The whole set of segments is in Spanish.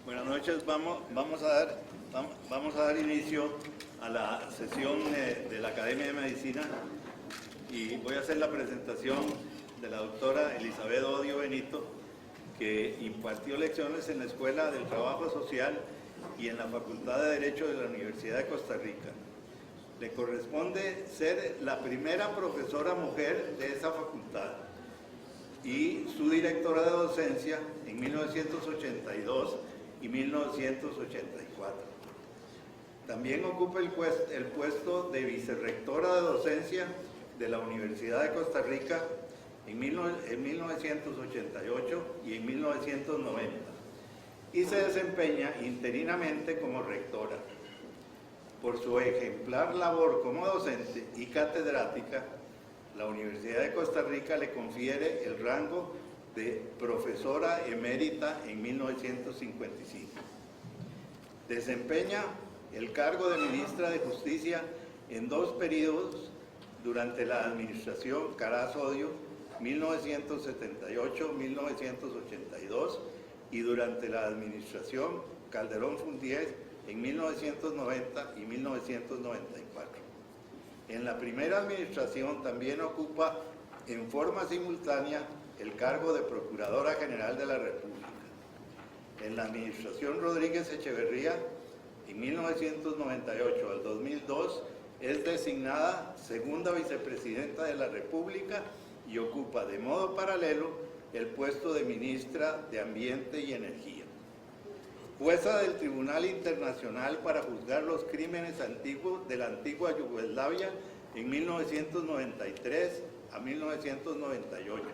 Buenas noches, vamos a dar inicio a la sesión de la Academia de Medicina y voy a hacer la presentación de la doctora Elizabeth Odio Benito, que impartió lecciones en la Escuela del Trabajo Social y en la Facultad de Derecho de la Universidad de Costa Rica. Le corresponde ser la primera profesora mujer de esa facultad y su directora de docencia en 1982 y 1984. También ocupa el puesto de vicerrectora de docencia de la Universidad de Costa Rica en 1988 y en 1990 y se desempeña interinamente como rectora. Por su ejemplar labor como docente y catedrática, la Universidad de Costa Rica le confiere el rango de profesora emérita en 1955. Desempeña el cargo de ministra de Justicia en 2 periodos durante la administración Caraz-Odio, 1978-1982, y durante la administración Calderón-Fundies en 1990 y 1994. En la primera administración también ocupa en forma simultánea el cargo de Procuradora General de la República. En la administración Rodríguez Echeverría, en 1998 al 2002, es designada segunda vicepresidenta de la República y ocupa de modo paralelo el puesto de ministra de Ambiente y Energía. Jueza del Tribunal Internacional para juzgar los crímenes antiguos de la antigua Yugoslavia en 1993 a 1998.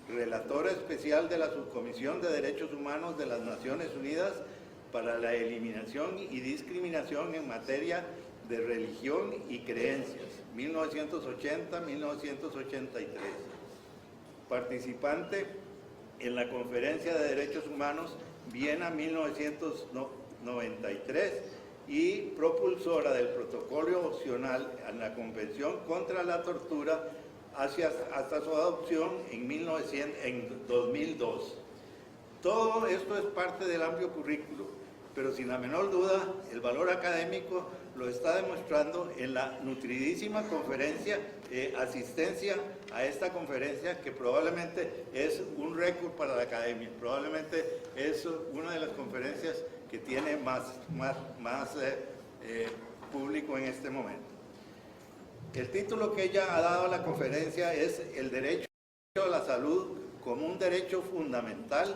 Relatora especial de la Subcomisión de Derechos Humanos de las Naciones Unidas para la eliminación y discriminación en materia de religión y creencias, 1980-1983. Participante en la Conferencia de Derechos Humanos Viena 1993 y propulsora del protocolo opcional a la Convención contra la Tortura hasta su adopción en 2002. Todo esto es parte del amplio currículo, pero sin la menor duda el valor académico lo está demostrando en la nutridísima conferencia, asistencia a esta conferencia, que probablemente es un récord para la academia, probablemente es una de las conferencias que tiene más público en este momento. El título que ella ha dado a la conferencia es El derecho a la salud como un derecho fundamental,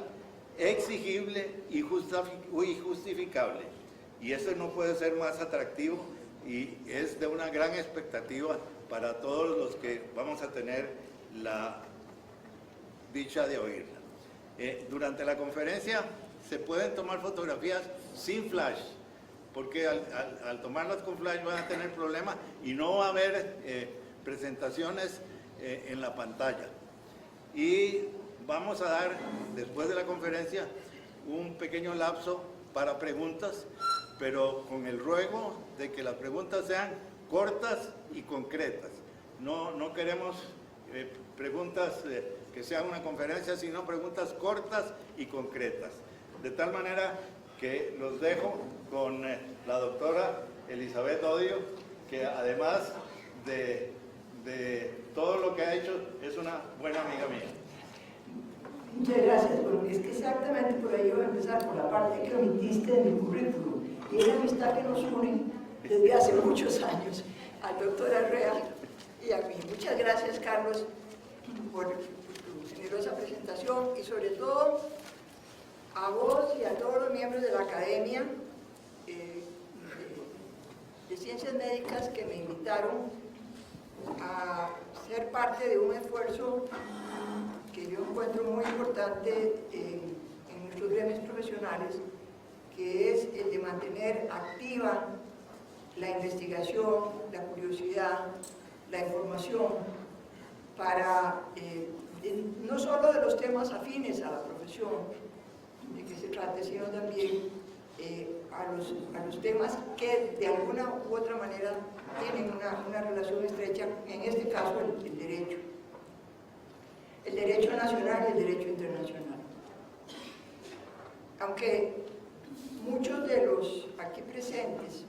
exigible y justificable. Y eso no puede ser más atractivo y es de una gran expectativa para todos los que vamos a tener la dicha de oírla. Durante la conferencia se pueden tomar fotografías sin flash, porque al tomarlas con flash van a tener problemas y no va a haber presentaciones en la pantalla. Y vamos a dar, después de la conferencia, un pequeño lapso para preguntas, pero con el ruego de que las preguntas sean cortas y concretas. No queremos preguntas que sean una conferencia, sino preguntas cortas y concretas. De tal manera que los dejo con la doctora Elizabeth Odio, que además de todo lo que ha hecho, es una buena amiga mía. Muchas gracias, porque es que exactamente por ahí voy a empezar, por la parte que omitiste de mi currículum. Y es la amistad que nos une desde hace muchos años al doctor Arrea y a mí. Muchas gracias, Carlos, por tu generosa presentación y sobre todo a vos y a todos los miembros de la Academia de Ciencias Médicas que me invitaron a ser parte de un esfuerzo que yo encuentro muy importante en nuestros gremios profesionales, que es el de mantener activa la investigación, la curiosidad, la información, para no solo de los temas afines a la profesión de que se trate, sino también a los temas que de alguna u otra manera tienen una relación estrecha, en este caso el derecho. El derecho nacional y el derecho internacional. Aunque muchos de los aquí presentes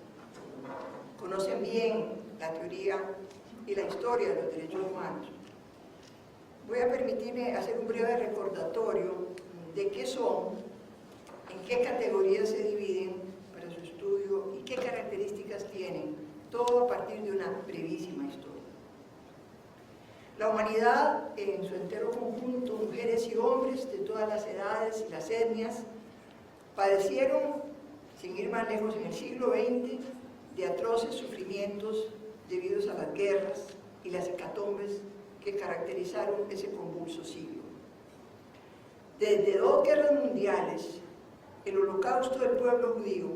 conocen bien la teoría y la historia de los derechos humanos. Voy a permitirme hacer un breve recordatorio de qué son, en qué categorías se dividen para su estudio y qué características tienen, todo a partir de una brevísima historia. La humanidad, en su entero conjunto, mujeres y hombres de todas las edades y las etnias, padecieron, sin ir más lejos, en el siglo XX, de atroces sufrimientos debidos a las guerras y las hecatombes que caracterizaron ese convulso siglo. Desde 2 guerras mundiales, el holocausto del pueblo judío,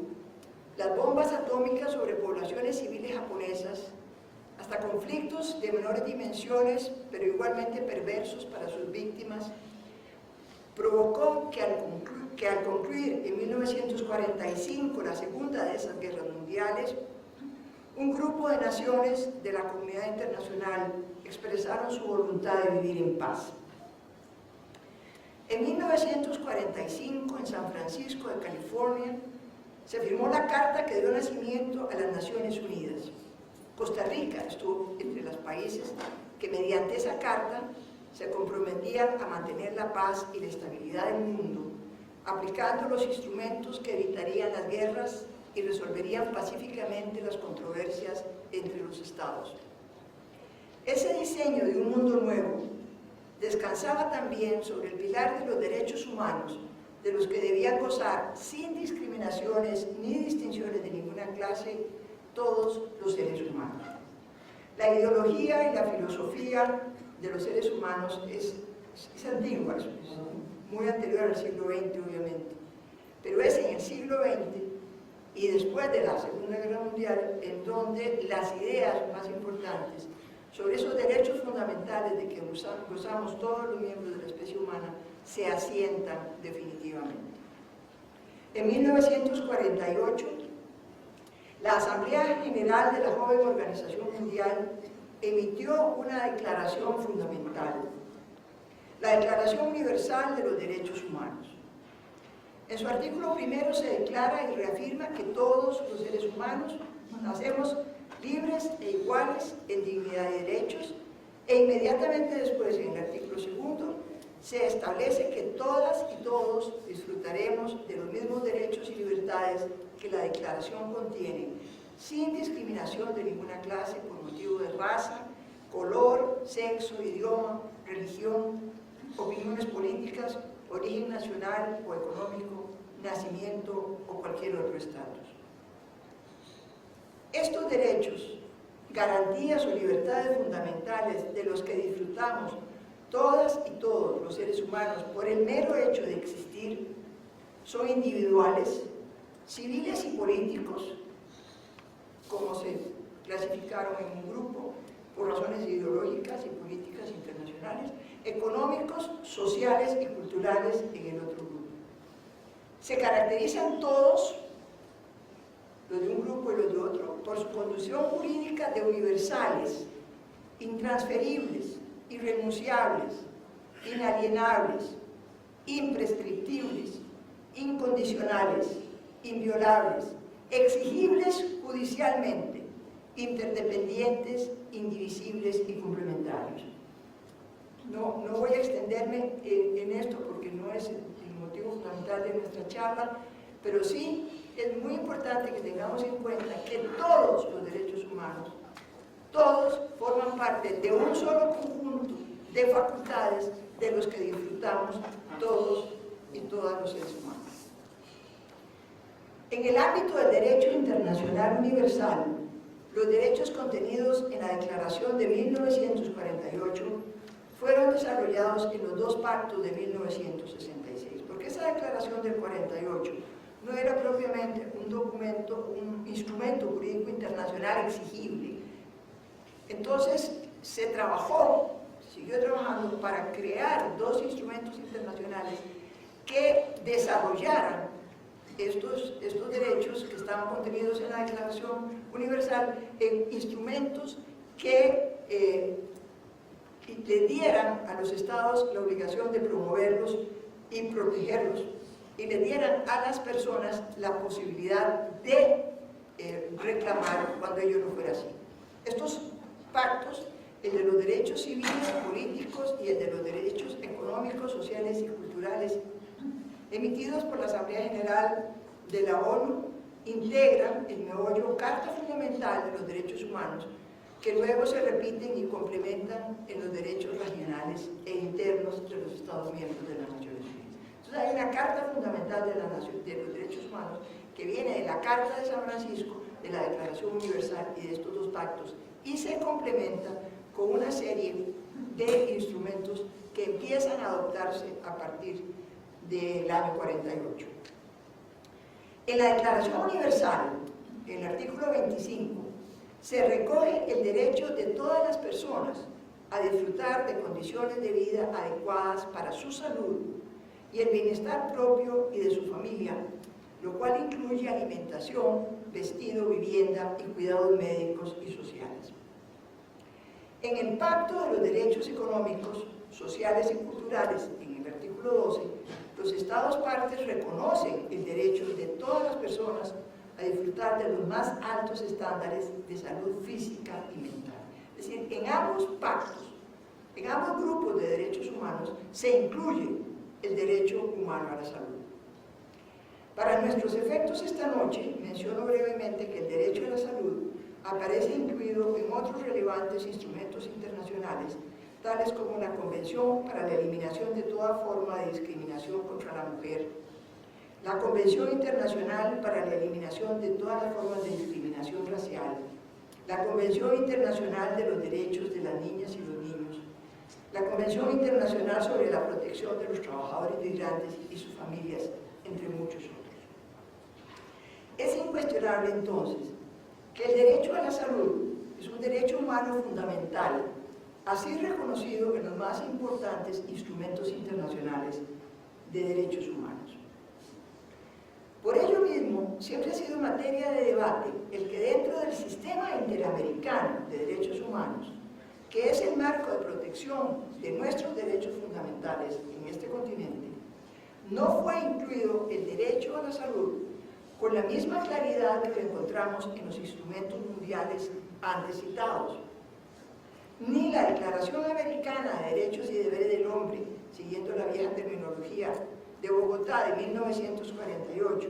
las bombas atómicas sobre poblaciones civiles japonesas, hasta conflictos de menores dimensiones, pero igualmente perversos para sus víctimas, provocó que al concluir en 1945 la segunda de esas guerras mundiales, un grupo de naciones de la comunidad internacional expresaron su voluntad de vivir en paz. En 1945, en San Francisco de California, se firmó la carta que dio nacimiento a las Naciones Unidas. Costa Rica estuvo entre los países que mediante esa carta se comprometían a mantener la paz y la estabilidad del mundo, aplicando los instrumentos que evitarían las guerras y resolverían pacíficamente las controversias entre los estados. Ese diseño de un mundo nuevo descansaba también sobre el pilar de los derechos humanos, de los que debían gozar sin discriminaciones ni distinciones de ninguna clase todos los seres humanos. La ideología y la filosofía de los seres humanos es antigua, es muy anterior al siglo XX obviamente, pero es en el siglo XX y después de la Segunda Guerra Mundial en donde las ideas más importantes sobre esos derechos fundamentales de que gozamos todos los miembros de la especie humana se asientan definitivamente. En 1948, la Asamblea General de la joven Organización Mundial emitió una declaración fundamental, la Declaración Universal de los Derechos Humanos. En su artículo primero se declara y reafirma que todos los seres humanos nacemos libres e iguales en dignidad y derechos, e inmediatamente después, en el artículo segundo, se establece que todas y todos disfrutaremos de los mismos derechos y libertades que la Declaración contiene, sin discriminación de ninguna clase por motivo de raza, color, sexo, idioma, religión, opiniones políticas, origen nacional o económico, nacimiento o cualquier otro estatus. Estos derechos, garantías o libertades fundamentales de los que disfrutamos todas y todos los seres humanos por el mero hecho de existir, son individuales, civiles y políticos, como se clasificaron en un grupo por razones ideológicas y políticas internacionales, económicos, sociales y culturales en el otro grupo. Se caracterizan todos, los de un grupo y los de otro, por su condición jurídica de universales, intransferibles, irrenunciables, inalienables, imprescriptibles, incondicionales, inviolables, exigibles judicialmente, interdependientes, indivisibles y complementarios. No voy a extenderme en esto porque no es el motivo fundamental de nuestra charla, pero sí es muy importante que tengamos en cuenta que todos los derechos humanos, todos forman parte de un solo conjunto de facultades de los que disfrutamos todos y todas los seres humanos. En el ámbito del derecho internacional universal, los derechos contenidos en la Declaración de 1948 fueron desarrollados en los dos pactos de 1966, porque esa Declaración del 48 no era propiamente un documento, un instrumento jurídico internacional exigible. Entonces se trabajó, siguió trabajando para crear dos instrumentos internacionales que desarrollaran estos derechos que estaban contenidos en la Declaración Universal en instrumentos que le dieran a los estados la obligación de promoverlos y protegerlos y le dieran a las personas la posibilidad de reclamar cuando ello no fuera así. Estos pactos, el de los derechos civiles, políticos y el de los derechos económicos, sociales y culturales, emitidos por la Asamblea General de la ONU, integran el meollo Carta Fundamental de los Derechos Humanos, que luego se repiten y complementan en los derechos regionales e internos de los Estados miembros de las Naciones Unidas. Entonces hay una Carta Fundamental de los Derechos Humanos que viene de la Carta de San Francisco, de la Declaración Universal y de estos dos pactos, y se complementa con una serie de instrumentos que empiezan a adoptarse a partir del año 48. En la Declaración Universal, en el artículo 25, se recoge el derecho de todas las personas a disfrutar de condiciones de vida adecuadas para su salud y el bienestar propio y de su familia, lo cual incluye alimentación, vestido, vivienda y cuidados médicos y sociales. En el Pacto de los Derechos Económicos, Sociales y Culturales, en el artículo 12, los Estados partes reconocen el derecho de todas las personas a disfrutar de los más altos estándares de salud física y mental. Es decir, en ambos pactos, en ambos grupos de derechos humanos, se incluye el derecho humano a la salud. Para nuestros efectos esta noche, menciono brevemente que el derecho a la salud aparece incluido en otros relevantes instrumentos internacionales, tales como la Convención para la Eliminación de toda forma de discriminación contra la mujer, la Convención Internacional para la Eliminación de todas las formas de discriminación racial, la Convención Internacional de los Derechos de las Niñas y los Niños, la Convención Internacional sobre la Protección de los Trabajadores Migrantes y sus familias, entre muchos otros. Es incuestionable entonces que el derecho a la salud es un derecho humano fundamental, así reconocido en los más importantes instrumentos internacionales de derechos humanos. Por ello mismo, siempre ha sido materia de debate el que dentro del sistema interamericano de derechos humanos, que es el marco de protección de nuestros derechos fundamentales en este continente, no fue incluido el derecho a la salud con la misma claridad que lo encontramos en los instrumentos mundiales antes citados. Ni la Declaración Americana de Derechos y Deberes del Hombre, siguiendo la vieja terminología de Bogotá de 1948,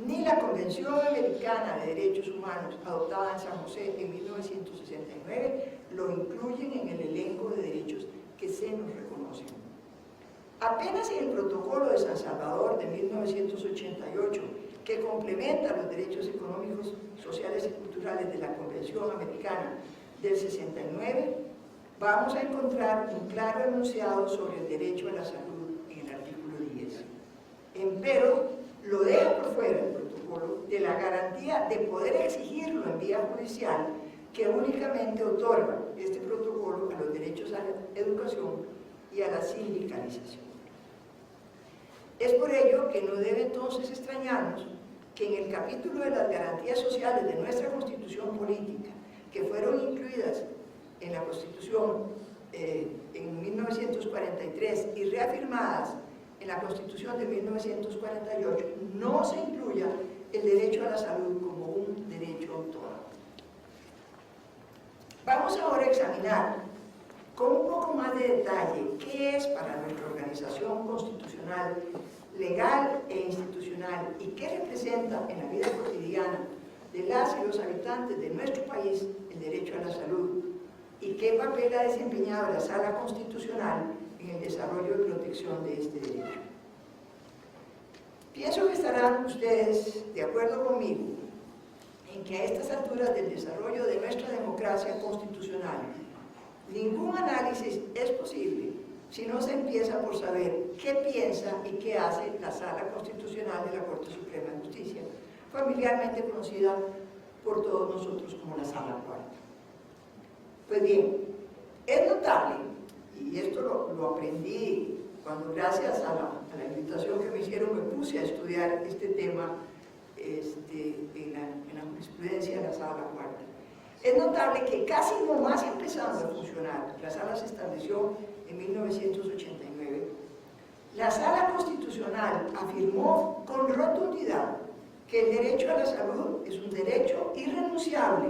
ni la Convención Americana de Derechos Humanos, adoptada en San José en 1969, lo incluyen en el elenco de derechos que se nos reconocen. Apenas en el Protocolo de San Salvador de 1988, que complementa los derechos económicos, sociales y culturales de la Convención Americana del 69, vamos a encontrar un claro enunciado sobre el derecho a la salud en el artículo 10. Empero, lo deja por fuera el protocolo de la garantía de poder exigirlo en vía judicial que únicamente otorga este protocolo a los derechos a la educación y a la sindicalización. Es por ello que no debe entonces extrañarnos que en el capítulo de las garantías sociales de nuestra Constitución política, que fueron incluidas en la Constitución en 1943 y reafirmadas en la Constitución de 1948, no se incluya el derecho a la salud como un derecho autónomo. Vamos ahora a examinar con un poco más de detalle qué es para nuestra organización constitucional, legal e institucional y qué representa en la vida cotidiana de las y los habitantes de nuestro país el derecho a la salud y qué papel ha desempeñado la Sala Constitucional en el desarrollo y protección de este derecho. Pienso que estarán ustedes de acuerdo conmigo en que a estas alturas del desarrollo de nuestra democracia constitucional ningún análisis es posible si no se empieza por saber qué piensa y qué hace la Sala Constitucional de la Corte Suprema de Justicia, familiarmente conocida por todos nosotros como la Sala Cuarta. Pues bien, es notable, y esto lo aprendí cuando gracias a la invitación que me hicieron me puse a estudiar este tema en la jurisprudencia de la Sala Cuarta. Es notable que casi nomás empezando a funcionar, la Sala se estableció en 1989, la Sala Constitucional Constitucional afirmó con rotundidad que el derecho a la salud es un derecho irrenunciable.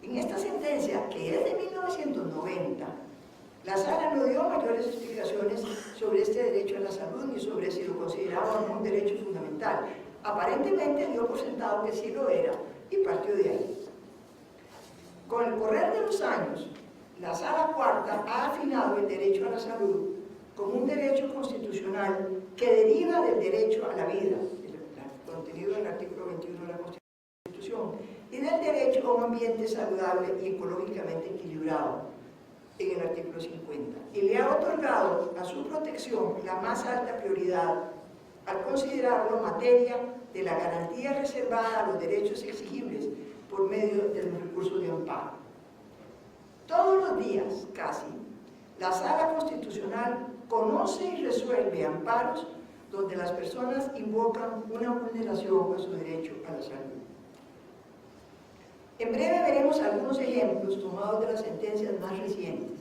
En esta sentencia, que es de 1990, la Sala no dio mayores explicaciones sobre este derecho a la salud ni sobre si lo consideraba como un derecho fundamental. Aparentemente dio por sentado que sí lo era y partió de ahí. Con el correr de los años, la Sala Cuarta ha afinado el derecho a la salud como un derecho constitucional que deriva del derecho a la vida, el contenido del artículo 21 de la Constitución, y del derecho a un ambiente saludable y ecológicamente equilibrado, en el artículo 50, y le ha otorgado a su protección la más alta prioridad al considerarlo materia de la garantía reservada a los derechos exigibles por medio de los recursos de amparo. Todos los días, casi, la Sala Constitucional conoce y resuelve amparos donde las personas invocan una vulneración a su derecho a la salud. En breve veremos algunos ejemplos tomados de las sentencias más recientes,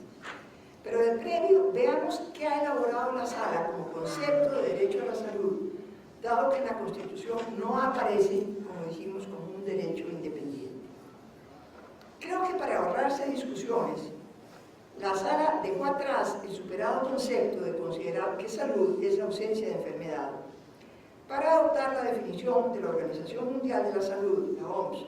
pero de previo veamos qué ha elaborado la Sala como concepto de derecho a la salud, dado que en la Constitución no aparece, como dijimos, como un derecho independiente. Creo que para ahorrarse discusiones, la Sala dejó atrás el superado concepto de considerar que salud es la ausencia de enfermedad, para adoptar la definición de la Organización Mundial de la Salud, la OMS,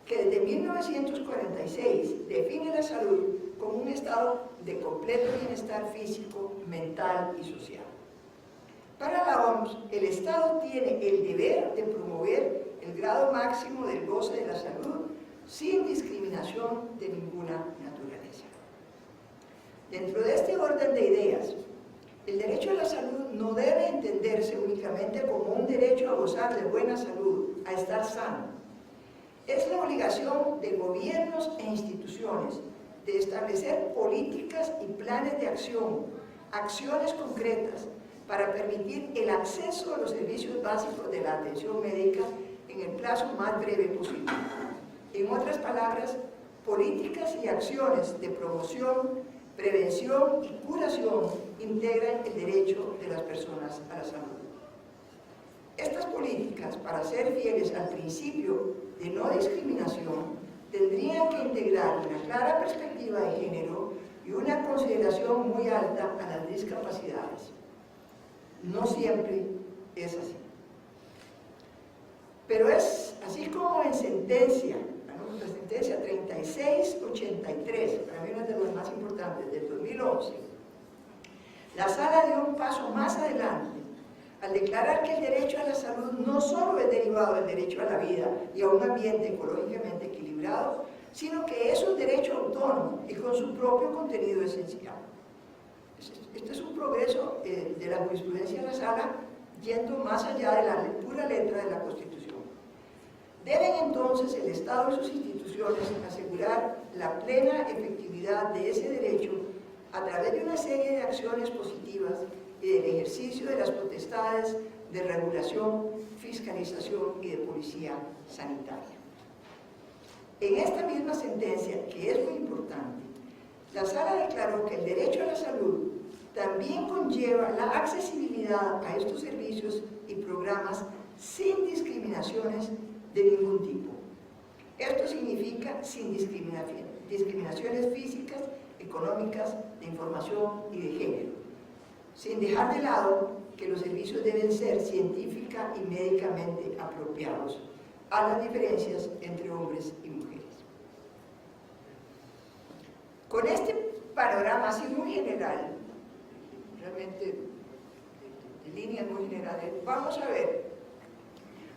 que desde 1946 define la salud como un estado de completo bienestar físico, mental y social. Para la OMS, el Estado tiene el deber de promover el grado máximo del goce de la salud sin discriminación de ninguna naturaleza. Dentro de este orden de ideas, el derecho a la salud no debe entenderse únicamente como un derecho a gozar de buena salud, a estar sano. Es la obligación de gobiernos e instituciones de establecer políticas y planes de acción, acciones concretas para permitir el acceso a los servicios básicos de la atención médica en el plazo más breve posible. En otras palabras, políticas y acciones de promoción, prevención y curación integran el derecho de las personas a la salud. Estas políticas, para ser fieles al principio de no discriminación, tendrían que integrar una clara perspectiva de género y una consideración muy alta a las discapacidades. No siempre es así. Pero es así como en sentencia, la sentencia 3683, para mí una de las más importantes, del 2011, la Sala dio un paso más adelante al declarar que el derecho a la salud no solo es derivado del derecho a la vida y a un ambiente ecológicamente equilibrado, sino que es un derecho autónomo y con su propio contenido esencial. Este es un progreso de la jurisprudencia de la Sala, yendo más allá de la pura letra de la Constitución. Deben entonces el Estado y sus instituciones asegurar la plena efectividad de ese derecho a través de una serie de acciones positivas y del ejercicio de las potestades de regulación, fiscalización y de policía sanitaria. En esta misma sentencia, que es muy importante, la Sala declaró que el derecho a la salud también conlleva la accesibilidad a estos servicios y programas sin discriminaciones de ningún tipo. Esto significa sin discriminaciones físicas, económicas, de información y de género, sin dejar de lado que los servicios deben ser científica y médicamente apropiados a las diferencias entre hombres y mujeres. Con este panorama así muy general, realmente de líneas muy generales, vamos a ver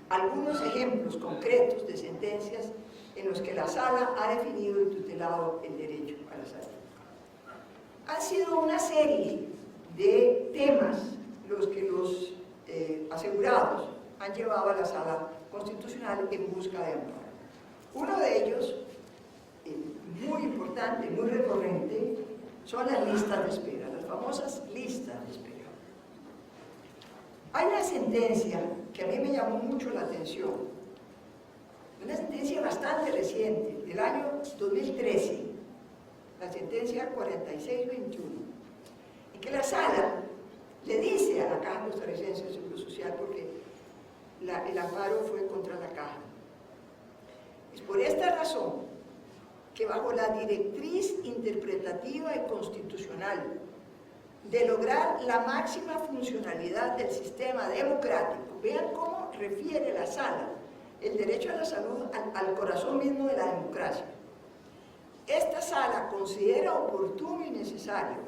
algunos ejemplos concretos de sentencias en los que la Sala ha definido y tutelado el derecho a la salud. Han sido una serie de temas los que los asegurados han llevado a la Sala Constitucional en busca de amparo. Uno de ellos, muy importante, muy recurrente, son las listas de espera, las famosas listas de espera. Hay una sentencia que a mí me llamó mucho la atención, una sentencia bastante reciente, del año 2013, la sentencia 4621, en que la Sala le dice la Caja Costarricense de Seguro Social, porque el amparo fue contra la Caja. Es por esta razón que bajo la directriz interpretativa y constitucional de lograr la máxima funcionalidad del sistema democrático, vean cómo refiere la Sala el derecho a la salud al corazón mismo de la democracia. Esta Sala considera oportuno y necesario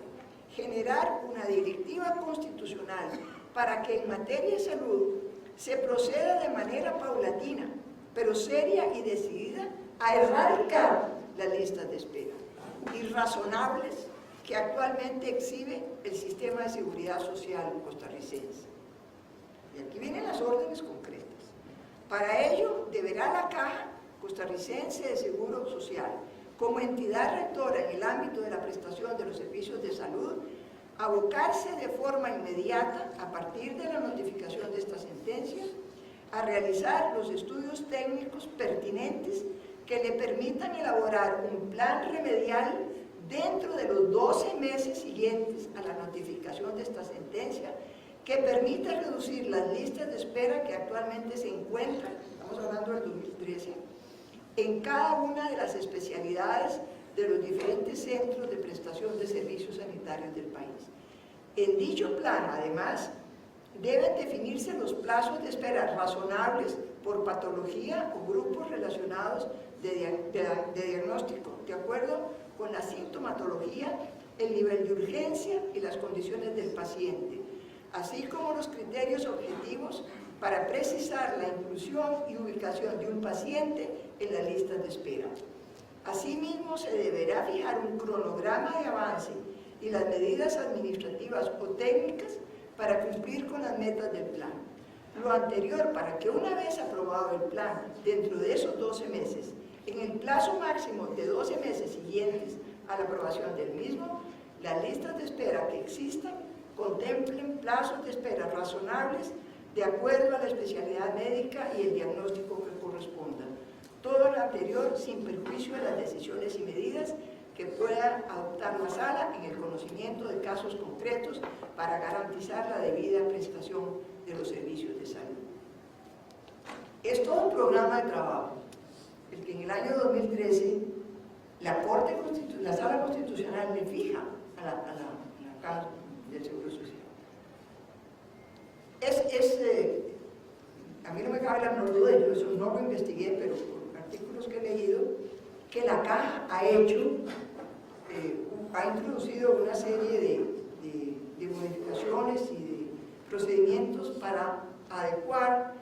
generar una directiva constitucional para que en materia de salud se proceda de manera paulatina, pero seria y decidida, a erradicar las listas de espera irrazonables que actualmente exhibe el sistema de seguridad social costarricense. Y aquí vienen las órdenes concretas. Para ello, deberá la Caja Costarricense de Seguro Social, como entidad rectora en el ámbito de la prestación de los servicios de salud, abocarse de forma inmediata, a partir de la notificación de esta sentencia, a realizar los estudios técnicos pertinentes que le permitan elaborar un plan remedial dentro de los 12 meses siguientes a la notificación de esta sentencia, que permita reducir las listas de espera que actualmente se encuentran, estamos hablando del 2013, en cada una de las especialidades de los diferentes centros de prestación de servicios sanitarios del país. En dicho plan, además, deben definirse los plazos de espera razonables por patología o grupos relacionados de diagnóstico, de acuerdo con la sintomatología, el nivel de urgencia y las condiciones del paciente, así como los criterios objetivos para precisar la inclusión y ubicación de un paciente en la lista de espera. Asimismo, se deberá fijar un cronograma de avance y las medidas administrativas o técnicas para cumplir con las metas del plan. Lo anterior para que, una vez aprobado el plan, dentro de esos 12 meses, en el plazo máximo de 12 meses siguientes a la aprobación del mismo, las listas de espera que existan contemplen plazos de espera razonables de acuerdo a la especialidad médica y el diagnóstico que corresponda. Todo lo anterior sin perjuicio de las decisiones y medidas que pueda adoptar la Sala en el conocimiento de casos concretos para garantizar la debida prestación de los servicios de salud. Es todo un programa de trabajo, el que en el año 2013 la Sala Constitucional le fija a la Caja del Seguro Social. A mí no me cabe la menor duda, yo eso no lo investigué, pero por artículos que he leído, que la Caja ha introducido una serie de modificaciones y de procedimientos para adecuar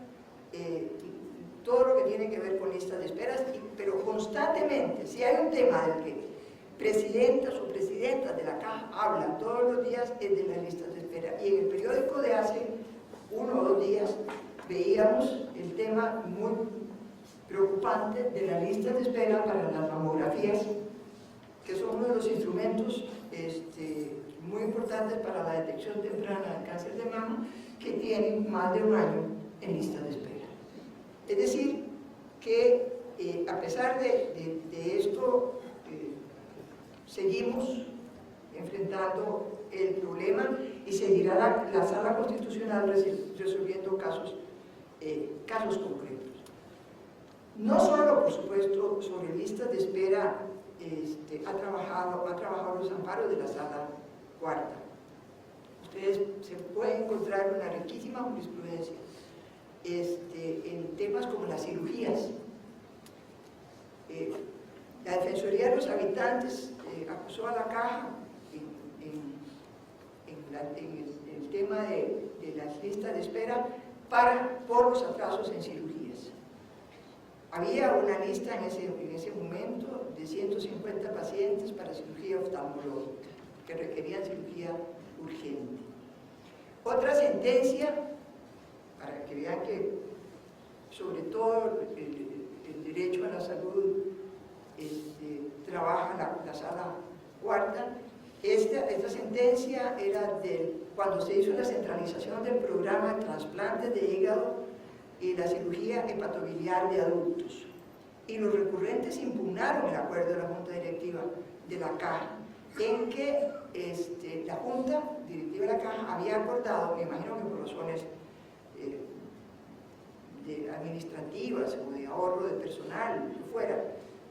todo lo que tiene que ver con listas de esperas, pero constantemente, si hay un tema del que presidentas o presidentas de la Caja hablan todos los días, es de las listas de espera. Y en el periódico de hace 1 o 2 días veíamos el tema muy preocupante de las listas de espera para las mamografías, que son uno de los instrumentos muy importantes para la detección temprana del cáncer de mama, que tienen más de 1 año en lista de espera. Es decir, que a pesar de esto, seguimos enfrentando el problema y seguirá la Sala Constitucional resolviendo casos concretos. No solo, por supuesto, sobre listas de espera ha trabajado los amparos de la Sala Cuarta. Ustedes se pueden encontrar una riquísima jurisprudencia en temas como las cirugías. La Defensoría de los Habitantes acusó a la Caja en el tema de las listas de espera por los atrasos en cirugías. Había una lista en ese momento de 150 pacientes para cirugía oftalmológica que requerían cirugía urgente. Otra sentencia, para que vean que sobre todo el derecho a la salud trabaja la Sala Cuarta. Esta sentencia era cuando se hizo la centralización del programa de trasplantes de hígado y la cirugía hepatobiliar de adultos. Y los recurrentes impugnaron el acuerdo de la Junta Directiva de la Caja, en que la Junta Directiva de la Caja había acordado, me imagino que por razones administrativas o de ahorro de personal, lo que fuera,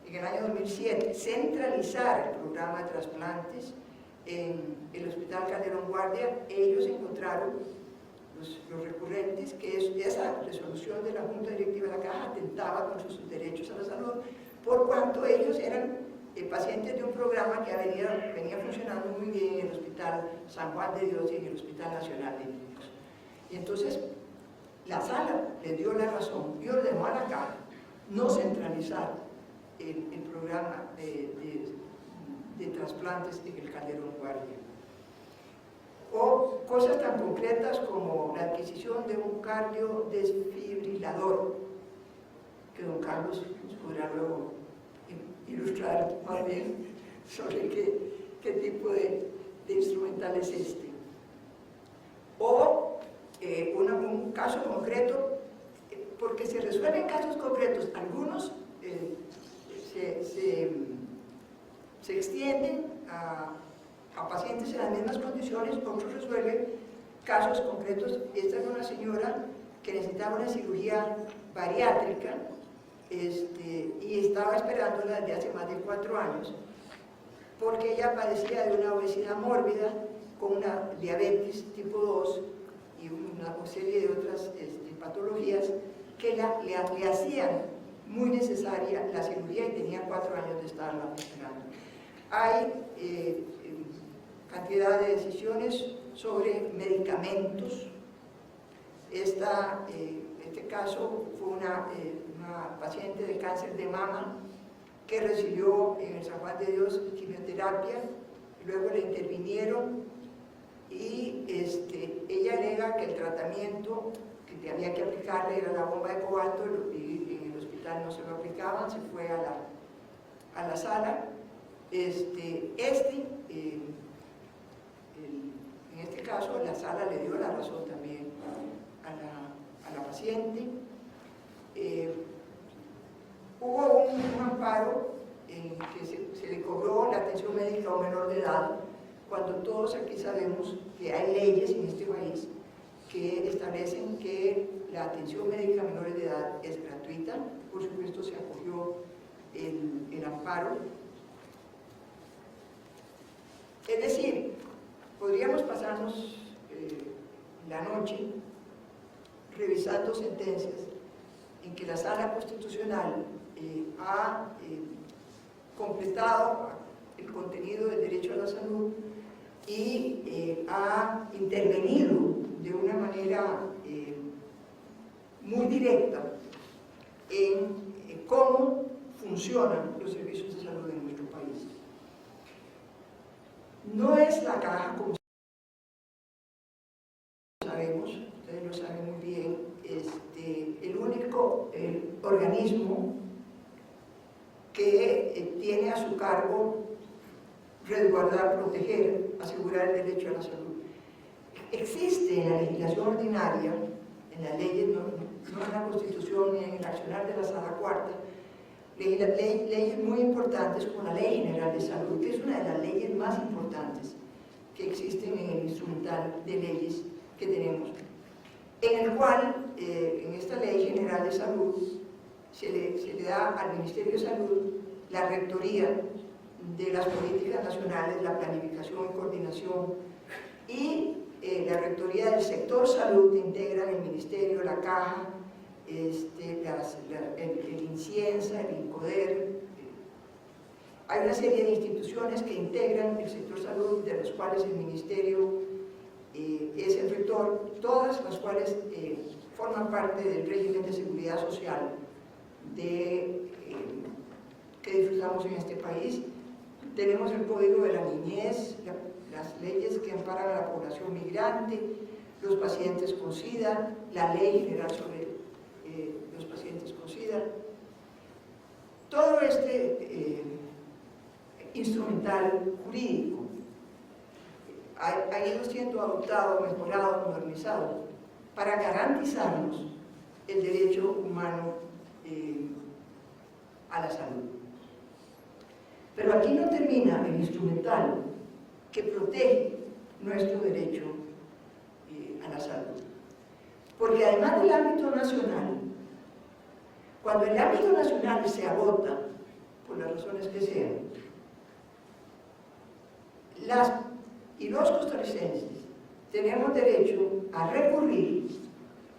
en el año 2007, centralizar el programa de trasplantes en el Hospital Calderón Guardia. Ellos encontraron, los recurrentes, que esa resolución de la Junta Directiva de la Caja atentaba contra sus derechos a la salud, por cuanto ellos eran pacientes de un programa que venía funcionando muy bien en el Hospital San Juan de Dios y en el Hospital Nacional de Niños. Y entonces la sala le dio la razón y ordenó a la Caja no centralizar el programa de trasplantes en el Calderón Guardia. O cosas tan concretas como la adquisición de un cardiodesfibrilador, que don Carlos nos podrá luego ilustrar más bien sobre qué tipo de instrumental es este. O un caso concreto, porque se resuelven casos concretos, algunos se extienden a pacientes en las mismas condiciones, otros resuelven casos concretos. Esta es una señora que necesitaba una cirugía bariátrica y estaba esperándola desde hace más de 4 años porque ella padecía de una obesidad mórbida con una diabetes tipo 2 y una serie de otras patologías que le hacían muy necesaria la cirugía y tenía 4 años de estarla esperando. Hay cantidad de decisiones sobre medicamentos. Este caso fue una paciente de cáncer de mama que recibió en el San Juan de Dios quimioterapia, luego le intervinieron y ella alega que el tratamiento que había que aplicarle era la bomba de cobalto y en el hospital no se lo aplicaban, se fue a la sala. En este caso la sala le dio la razón también a la paciente. Hubo un amparo en que se le cobró la atención médica a un menor de edad, cuando todos aquí sabemos que hay leyes en este país que establecen que la atención médica a menores de edad es gratuita. Por supuesto se acogió el amparo. Es decir, podríamos pasarnos la noche revisando sentencias en que la Sala Constitucional ha completado el contenido del derecho a la salud y ha intervenido de una manera muy directa en cómo funcionan los servicios de salud en nuestro país. No es la Caja, como sabemos, ustedes lo saben muy bien, el único organismo que tiene a su cargo resguardar, proteger, asegurar el derecho a la salud. Existe en la legislación ordinaria, en las leyes, no en la Constitución ni en el accionar de la Sala Cuarta, leyes muy importantes como la Ley General de Salud, que es una de las leyes más importantes que existen en el instrumental de leyes que tenemos, en el cual, en esta Ley General de Salud, se le da al Ministerio de Salud la rectoría de las políticas nacionales, la planificación y coordinación, y la rectoría del sector salud que integran el Ministerio, la Caja, el INCIENSA, el INCODER. Hay una serie de instituciones que integran el sector salud, de los cuales el Ministerio es el rector, todas las cuales forman parte del régimen de seguridad social que disfrutamos en este país. Tenemos el Código de la Niñez, las leyes que amparan a la población migrante, los pacientes con SIDA, la Ley General sobre los pacientes con SIDA. Todo este instrumental jurídico ha ido siendo adoptado, mejorado, modernizado para garantizarnos el derecho humano a la salud. Pero aquí no termina el instrumental, que protege nuestro derecho a la salud. Porque además del ámbito nacional, cuando el ámbito nacional se agota, por las razones que sean, las y los costarricenses tenemos derecho a recurrir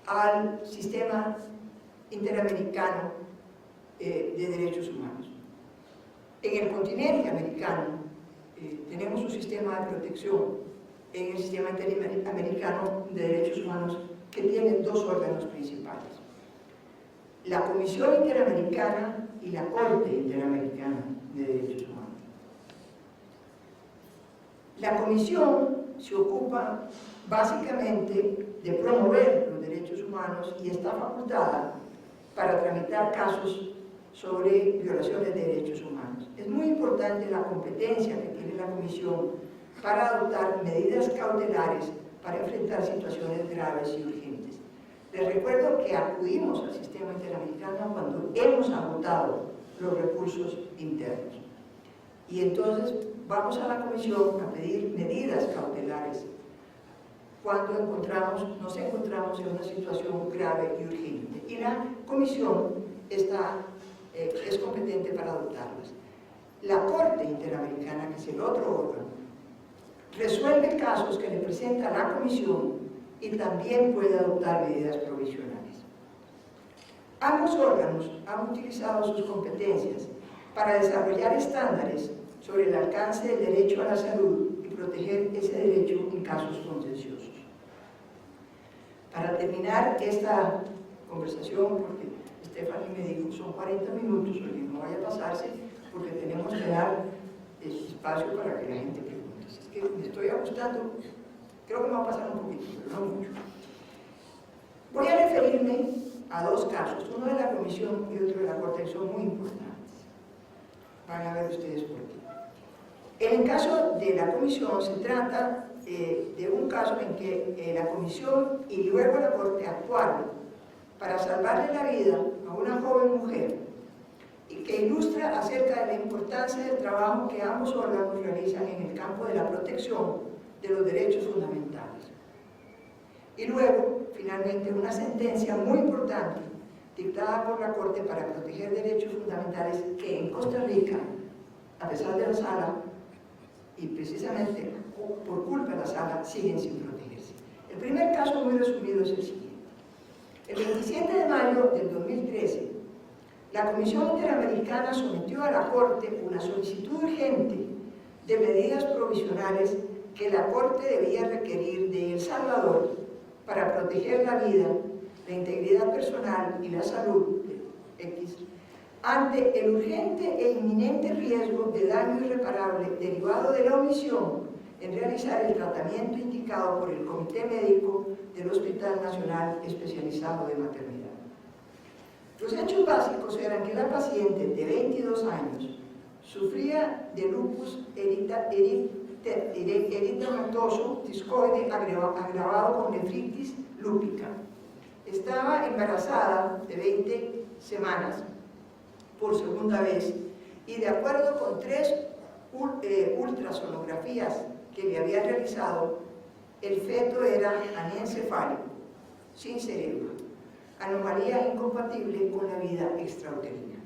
al sistema interamericano de derechos humanos. En el continente americano tenemos un sistema de protección en el sistema interamericano de derechos humanos que tiene dos órganos principales: la Comisión Interamericana y la Corte Interamericana de Derechos Humanos. La Comisión se ocupa básicamente de promover los derechos humanos y está facultada para tramitar casos sobre violaciones de derechos humanos. Es muy importante la competencia que tiene la Comisión para adoptar medidas cautelares para enfrentar situaciones graves y urgentes. Les recuerdo que acudimos al sistema interamericano cuando hemos agotado los recursos internos. Y entonces vamos a la Comisión a pedir medidas cautelares cuando nos encontramos en una situación grave y urgente. Y la Comisión es competente para adoptarlas. La Corte Interamericana, que es el otro órgano, resuelve casos que le presenta la Comisión y también puede adoptar medidas provisionales. Ambos órganos han utilizado sus competencias para desarrollar estándares sobre el alcance del derecho a la salud y proteger ese derecho en casos contenciosos. Para terminar esta conversación, porque Stephanie me dijo son 40 minutos, oye, no vaya a pasarse, porque tenemos que dar espacio para que la gente pregunte. Es que me estoy ajustando, creo que me va a pasar un poquito, pero no mucho. Voy a referirme a dos casos, uno de la Comisión y otro de la Corte, que son muy importantes. Van a ver ustedes por qué. En el caso de la Comisión se trata de un caso en que la Comisión y luego la Corte actuaron para salvarle la vida a una joven mujer y que ilustra acerca de la importancia del trabajo que ambos órganos realizan en el campo de la protección de los derechos fundamentales. Y luego, finalmente, una sentencia muy importante dictada por la Corte para proteger derechos fundamentales que en Costa Rica, a pesar de la sala, y precisamente por culpa de la sala, siguen sin protegerse. El primer caso, muy resumido, es el siguiente. El 27 de mayo del 2013, la Comisión Interamericana sometió a la Corte una solicitud urgente de medidas provisionales que la Corte debía requerir de El Salvador para proteger la vida, la integridad personal y la salud X ante el urgente e inminente riesgo de daño irreparable derivado de la omisión en realizar el tratamiento indicado por el Comité Médico del Hospital Nacional Especializado de Maternidad. Los hechos básicos eran que la paciente de 22 años sufría de lupus eritematoso discoide agravado con nefritis lúpica. Estaba embarazada de 20 semanas por segunda vez y de acuerdo con 3 ultrasonografías que le había realizado, el feto era anencefálico, sin cerebro, anomalía incompatible con la vida extrauterina.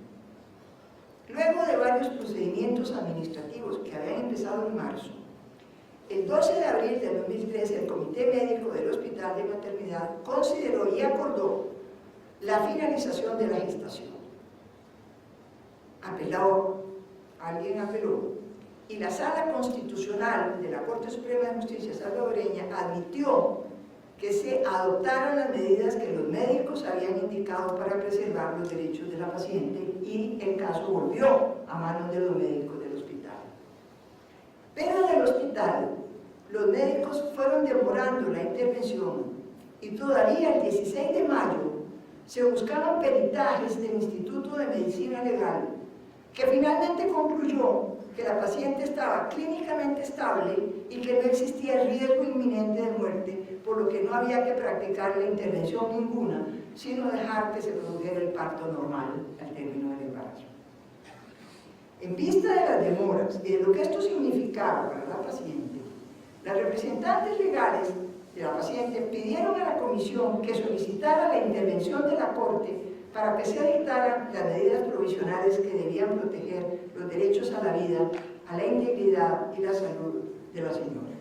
Luego de varios procedimientos administrativos que habían empezado en marzo, el 12 de abril de 2013 el Comité Médico del Hospital de Maternidad consideró y acordó la finalización de la gestación. Alguien apeló, y la Sala Constitucional de la Corte Suprema de Justicia salvadoreña admitió que se adoptaran las medidas que los médicos habían indicado para preservar los derechos de la paciente y el caso volvió a manos de los médicos del hospital. Pero en el hospital los médicos fueron demorando la intervención y todavía el 16 de mayo se buscaban peritajes del Instituto de Medicina Legal que finalmente concluyó que la paciente estaba clínicamente estable y que no existía riesgo inminente de muerte, por lo que no había que practicar la intervención ninguna, sino dejar que se produjera el parto normal al término del embarazo. En vista de las demoras y de lo que esto significaba para la paciente, Las representantes legales de la paciente pidieron a la comisión que solicitara la intervención de la Corte para que se dictaran las medidas provisionales que debían proteger los derechos a la vida, a la integridad y la salud de la señora.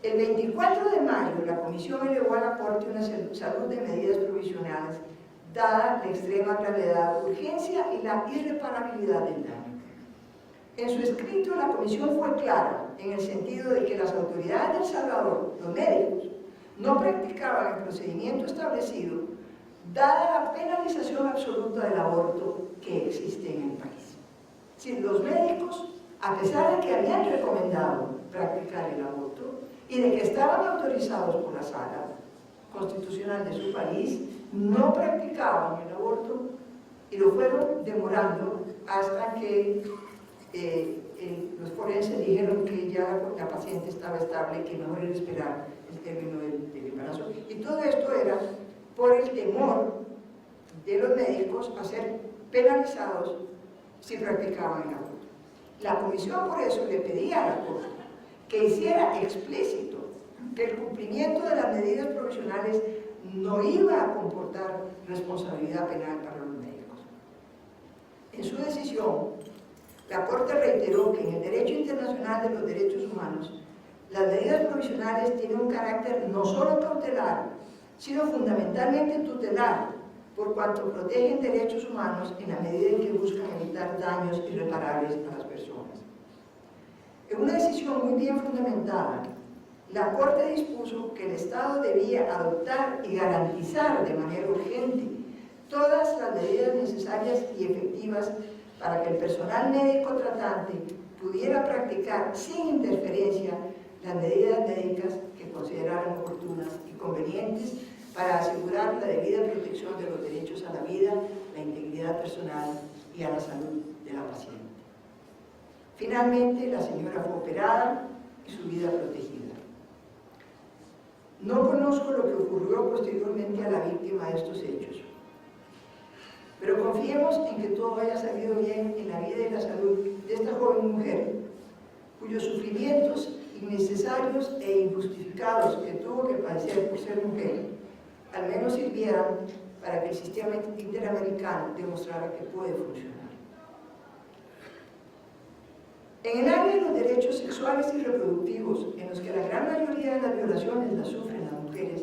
El 24 de mayo, la comisión elevó a la Corte una salud de medidas provisionales, dada la extrema gravedad, urgencia y la irreparabilidad del daño. En su escrito, la comisión fue clara en el sentido de que las autoridades de El Salvador, los médicos, no practicaban el procedimiento establecido, dada la penalización absoluta del aborto que existe en el país. Si los médicos, a pesar de que habían recomendado practicar el aborto y de que estaban autorizados por la Sala Constitucional de su país, no practicaban el aborto y lo fueron demorando hasta que los forenses dijeron que ya la paciente estaba estable y que mejor era esperar el término del embarazo. Y todo esto era por el temor de los médicos a ser penalizados si practicaban el aborto. La comisión por eso le pedía a la Corte que hiciera explícito que el cumplimiento de las medidas provisionales no iba a comportar responsabilidad penal para los médicos. En su decisión, la Corte reiteró que en el derecho internacional de los derechos humanos, las medidas provisionales tienen un carácter no solo cautelar, sino fundamentalmente tutelar, por cuanto protegen derechos humanos en la medida en que buscan evitar daños irreparables a las personas. En una decisión muy bien fundamentada, la Corte dispuso que el Estado debía adoptar y garantizar de manera urgente todas las medidas necesarias y efectivas para que el personal médico tratante pudiera practicar sin interferencia las medidas médicas que consideraran oportunas y convenientes para asegurar la debida protección de los derechos a la vida, la integridad personal y a la salud de la paciente. Finalmente, la señora fue operada y su vida protegida. No conozco lo que ocurrió posteriormente a la víctima de estos hechos, pero confiemos en que todo haya salido bien en la vida y la salud de esta joven mujer, cuyos sufrimientos innecesarios e injustificados que tuvo que padecer por ser mujer, al menos sirvieran para que el sistema interamericano demostrara que puede funcionar. En el área de los derechos sexuales y reproductivos, en los que la gran mayoría de las violaciones las sufren las mujeres,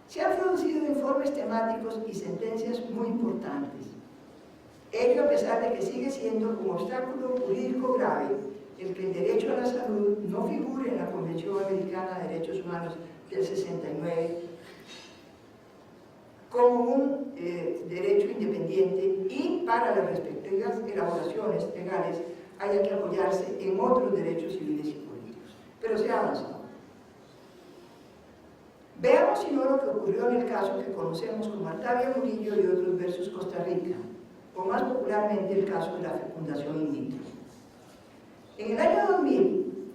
se han producido informes temáticos y sentencias muy importantes. Ello a pesar de que sigue siendo un obstáculo jurídico grave el que el derecho a la salud no figure en la Convención Americana de Derechos Humanos del 69 como un derecho independiente, y para las respectivas elaboraciones legales haya que apoyarse en otros derechos civiles y políticos. Pero se ha avanzado. Veamos si no lo que ocurrió en el caso que conocemos como Artavia Murillo y otros versus Costa Rica, o más popularmente el caso de la fecundación in vitro. En el año 2000,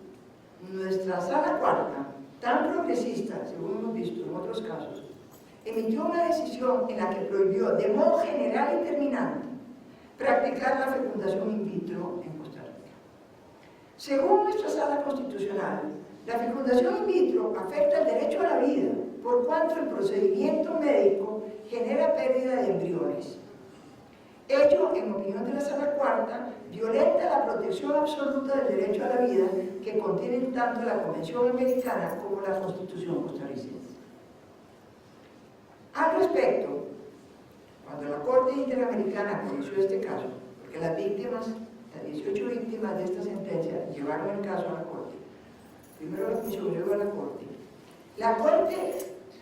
nuestra Sala Cuarta, tan progresista, según hemos visto en otros casos, emitió una decisión en la que prohibió de modo general y terminante practicar la fecundación in vitro en Costa Rica. Según nuestra Sala Constitucional, la fecundación in vitro afecta el derecho a la vida, por cuanto el procedimiento médico genera pérdida de embriones. Ello, en opinión de la Sala Cuarta, violenta la protección absoluta del derecho a la vida que contienen tanto la Convención Americana como la Constitución costarricense. Al respecto, cuando la Corte Interamericana conoció este caso, porque las 18 víctimas de esta sentencia llevaron el caso a la Corte, primero la Comisión, luego a la Corte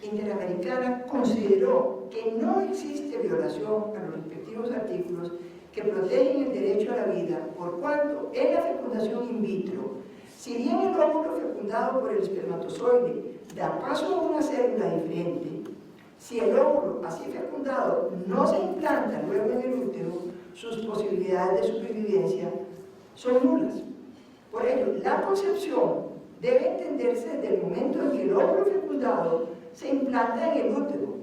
Interamericana consideró que no existe violación a los respectivos artículos que protegen el derecho a la vida, por cuanto en la fecundación in vitro, si bien el óvulo fecundado por el espermatozoide da paso a una célula diferente, si el óvulo así fecundado no se implanta luego en el útero, sus posibilidades de supervivencia son nulas. Por ello, la concepción debe entenderse desde el momento en que el óvulo fecundado se implanta en el útero,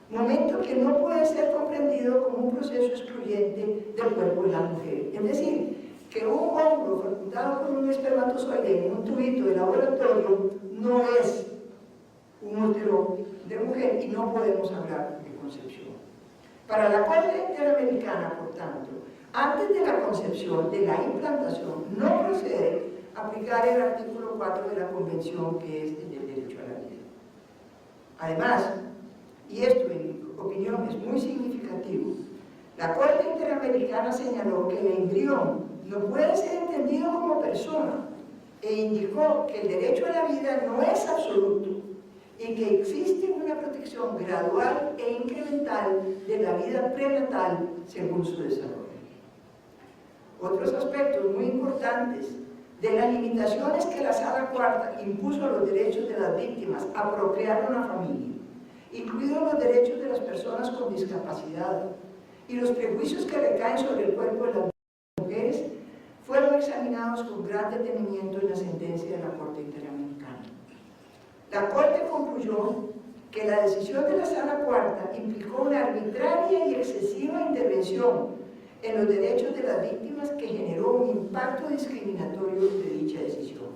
momento que no puede ser comprendido como un proceso excluyente del cuerpo de la mujer. Es decir, que un óvulo fecundado por un espermatozoide en un tubito de laboratorio no es un útero de mujer y no podemos hablar de concepción. Para la Corte Interamericana, por tanto, antes de la concepción, de la implantación, no procede aplicar el artículo 4 de la Convención, que es el del derecho a la vida. Además, y esto en mi opinión es muy significativo, la Corte Interamericana señaló que el embrión no puede ser entendido como persona e indicó que el derecho a la vida no es absoluto y que existe una protección gradual e incremental de la vida prenatal según su desarrollo. Otros aspectos muy importantes de las limitaciones que la Sala Cuarta impuso a los derechos de las víctimas a procrear una familia, incluidos los derechos de las personas con discapacidad y los prejuicios que recaen sobre el cuerpo de las mujeres, fueron examinados con gran detenimiento en la sentencia de la Corte Interamericana. La Corte concluyó que la decisión de la Sala Cuarta implicó una arbitraria y excesiva intervención en los derechos de las víctimas que generó un impacto discriminatorio de dicha decisión.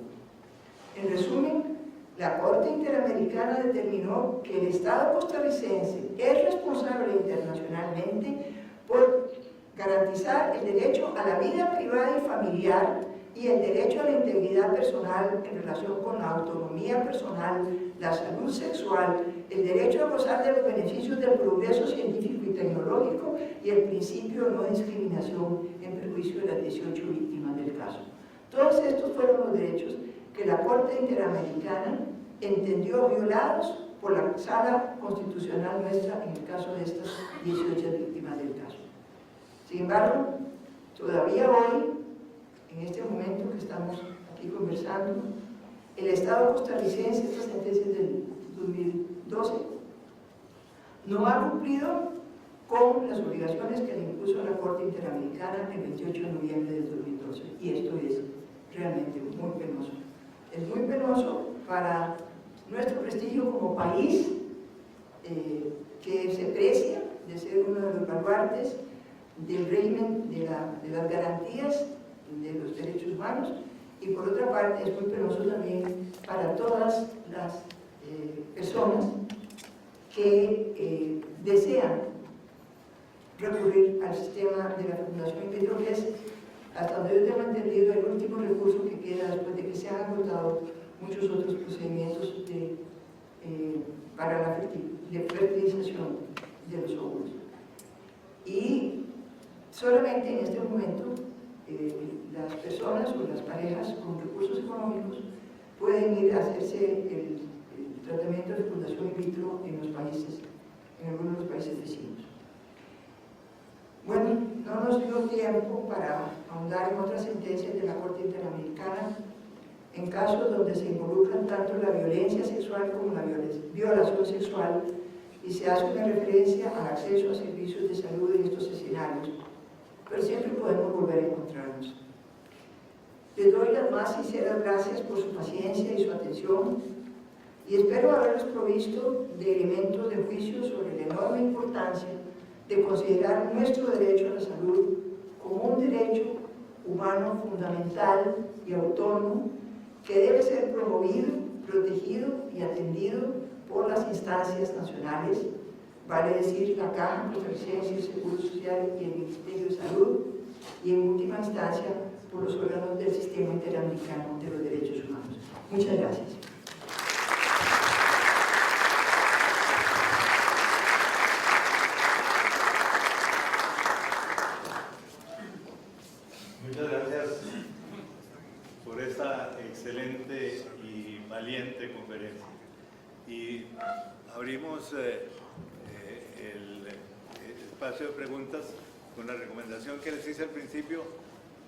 En resumen, la Corte Interamericana determinó que el Estado costarricense es responsable internacionalmente por garantizar el derecho a la vida privada y familiar y el derecho a la integridad personal en relación con la autonomía personal, la salud sexual, el derecho a gozar de los beneficios del progreso científico y tecnológico y el principio de no discriminación en perjuicio de las 18 víctimas del caso. Todos estos fueron los derechos que la Corte Interamericana entendió violados por la Sala Constitucional nuestra en el caso de estas 18 víctimas del caso. Sin embargo, todavía hoy, en este momento que estamos aquí conversando, el Estado costarricense, esta sentencia es del 2012, no ha cumplido con las obligaciones que le impuso la Corte Interamericana el 28 de noviembre del 2012. Y esto es realmente muy penoso. Es muy penoso para nuestro prestigio como país, que se precia de ser uno de los baluartes del régimen de las garantías de los derechos humanos, y por otra parte es muy penoso también para todas las personas que desean recurrir al sistema de la fecundación in vitro, que es, hasta donde yo tengo entendido, el último recurso que queda después de que se han agotado muchos otros procedimientos para la fertilización de los óvulos. Y solamente en este momento las personas o las parejas con recursos económicos pueden ir a hacerse el tratamiento de fecundación in vitro en los países, en algunos de los países vecinos. Bueno, no nos dio tiempo para ahondar en otras sentencias de la Corte Interamericana en casos donde se involucran tanto la violencia sexual como la violación sexual, y se hace una referencia al acceso a servicios de salud en estos escenarios, pero siempre podemos volver a encontrarnos. Les doy las más sinceras gracias por su paciencia y su atención, y espero haberlos provisto de elementos de juicio sobre la enorme importancia de considerar nuestro derecho a la salud como un derecho humano fundamental y autónomo que debe ser promovido, protegido y atendido por las instancias nacionales, vale decir la Caja Costarricense de Seguro Social y el Ministerio de Salud, y en última instancia por los órganos del Sistema Interamericano de los Derechos Humanos. Muchas gracias. Muchas gracias por esta excelente y valiente conferencia. Y abrimos el espacio de preguntas con la recomendación que les hice al principio,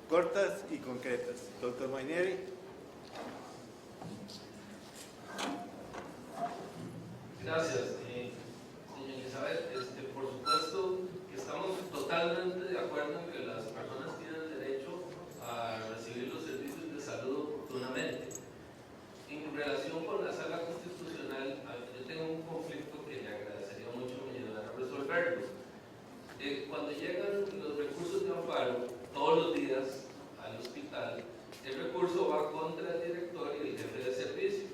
cortas y concretas. Doctor Mainieri. Gracias, señor Elizabeth. Por supuesto que estamos totalmente de acuerdo en que las personas tienen derecho a recibir los servicios de salud oportunamente. En relación con la Sala Constitucional, yo tengo un conflicto que le agradecería mucho me ayudara a resolverlo. Cuando llegan los recursos de amparo, todos los días a los hospital, el recurso va contra el director y el jefe de servicio.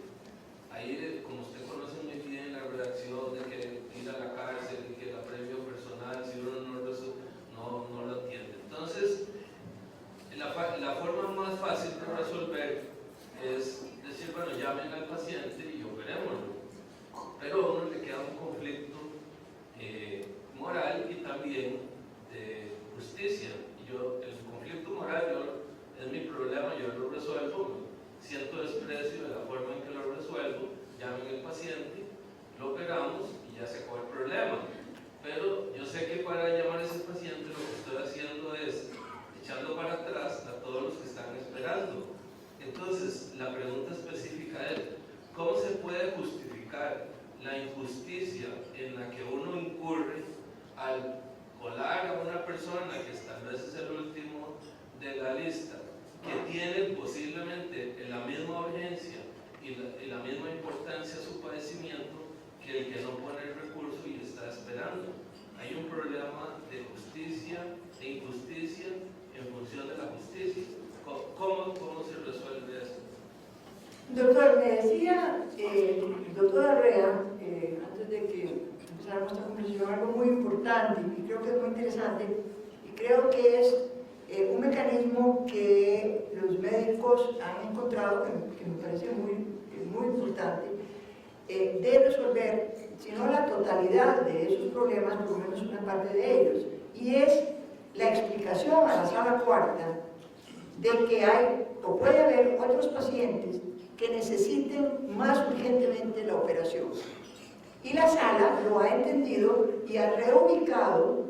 Ahí, como usted conoce muy bien, la redacción de que ir a la cárcel y que el apremio personal, si uno no lo atiende. Entonces, la forma más fácil de resolver es decir, bueno, llamen al paciente y operémoslo. Pero a uno le queda un conflicto moral y también de justicia. Y el conflicto moral es mi problema, yo lo resuelvo, siento desprecio de la forma en que lo resuelvo, llamen al paciente, lo operamos y ya se acabó el problema. Pero yo sé que para llamar a ese paciente lo que estoy haciendo es echando para atrás a todos los que están esperando. Entonces, la pregunta específica es, ¿cómo se puede justificar la injusticia en la que uno incurre al colar a una persona que tal vez es el último de la lista, que tiene posiblemente la misma urgencia y la misma importancia a su padecimiento que el que no pone el recurso y está esperando? Hay un problema de justicia e injusticia en función de la justicia. ¿Cómo se resuelve eso? Doctor, me decía el doctor Arrea, antes de que empezáramos esta conversación, algo muy importante y creo que es muy interesante, y creo que es un mecanismo que los médicos han encontrado, que me parece muy importante, de resolver, si no la totalidad de esos problemas, por lo menos una parte de ellos, y es la explicación a la sala cuarta de que hay o puede haber otros pacientes que necesiten más urgentemente la operación. Y la sala lo ha entendido y ha reubicado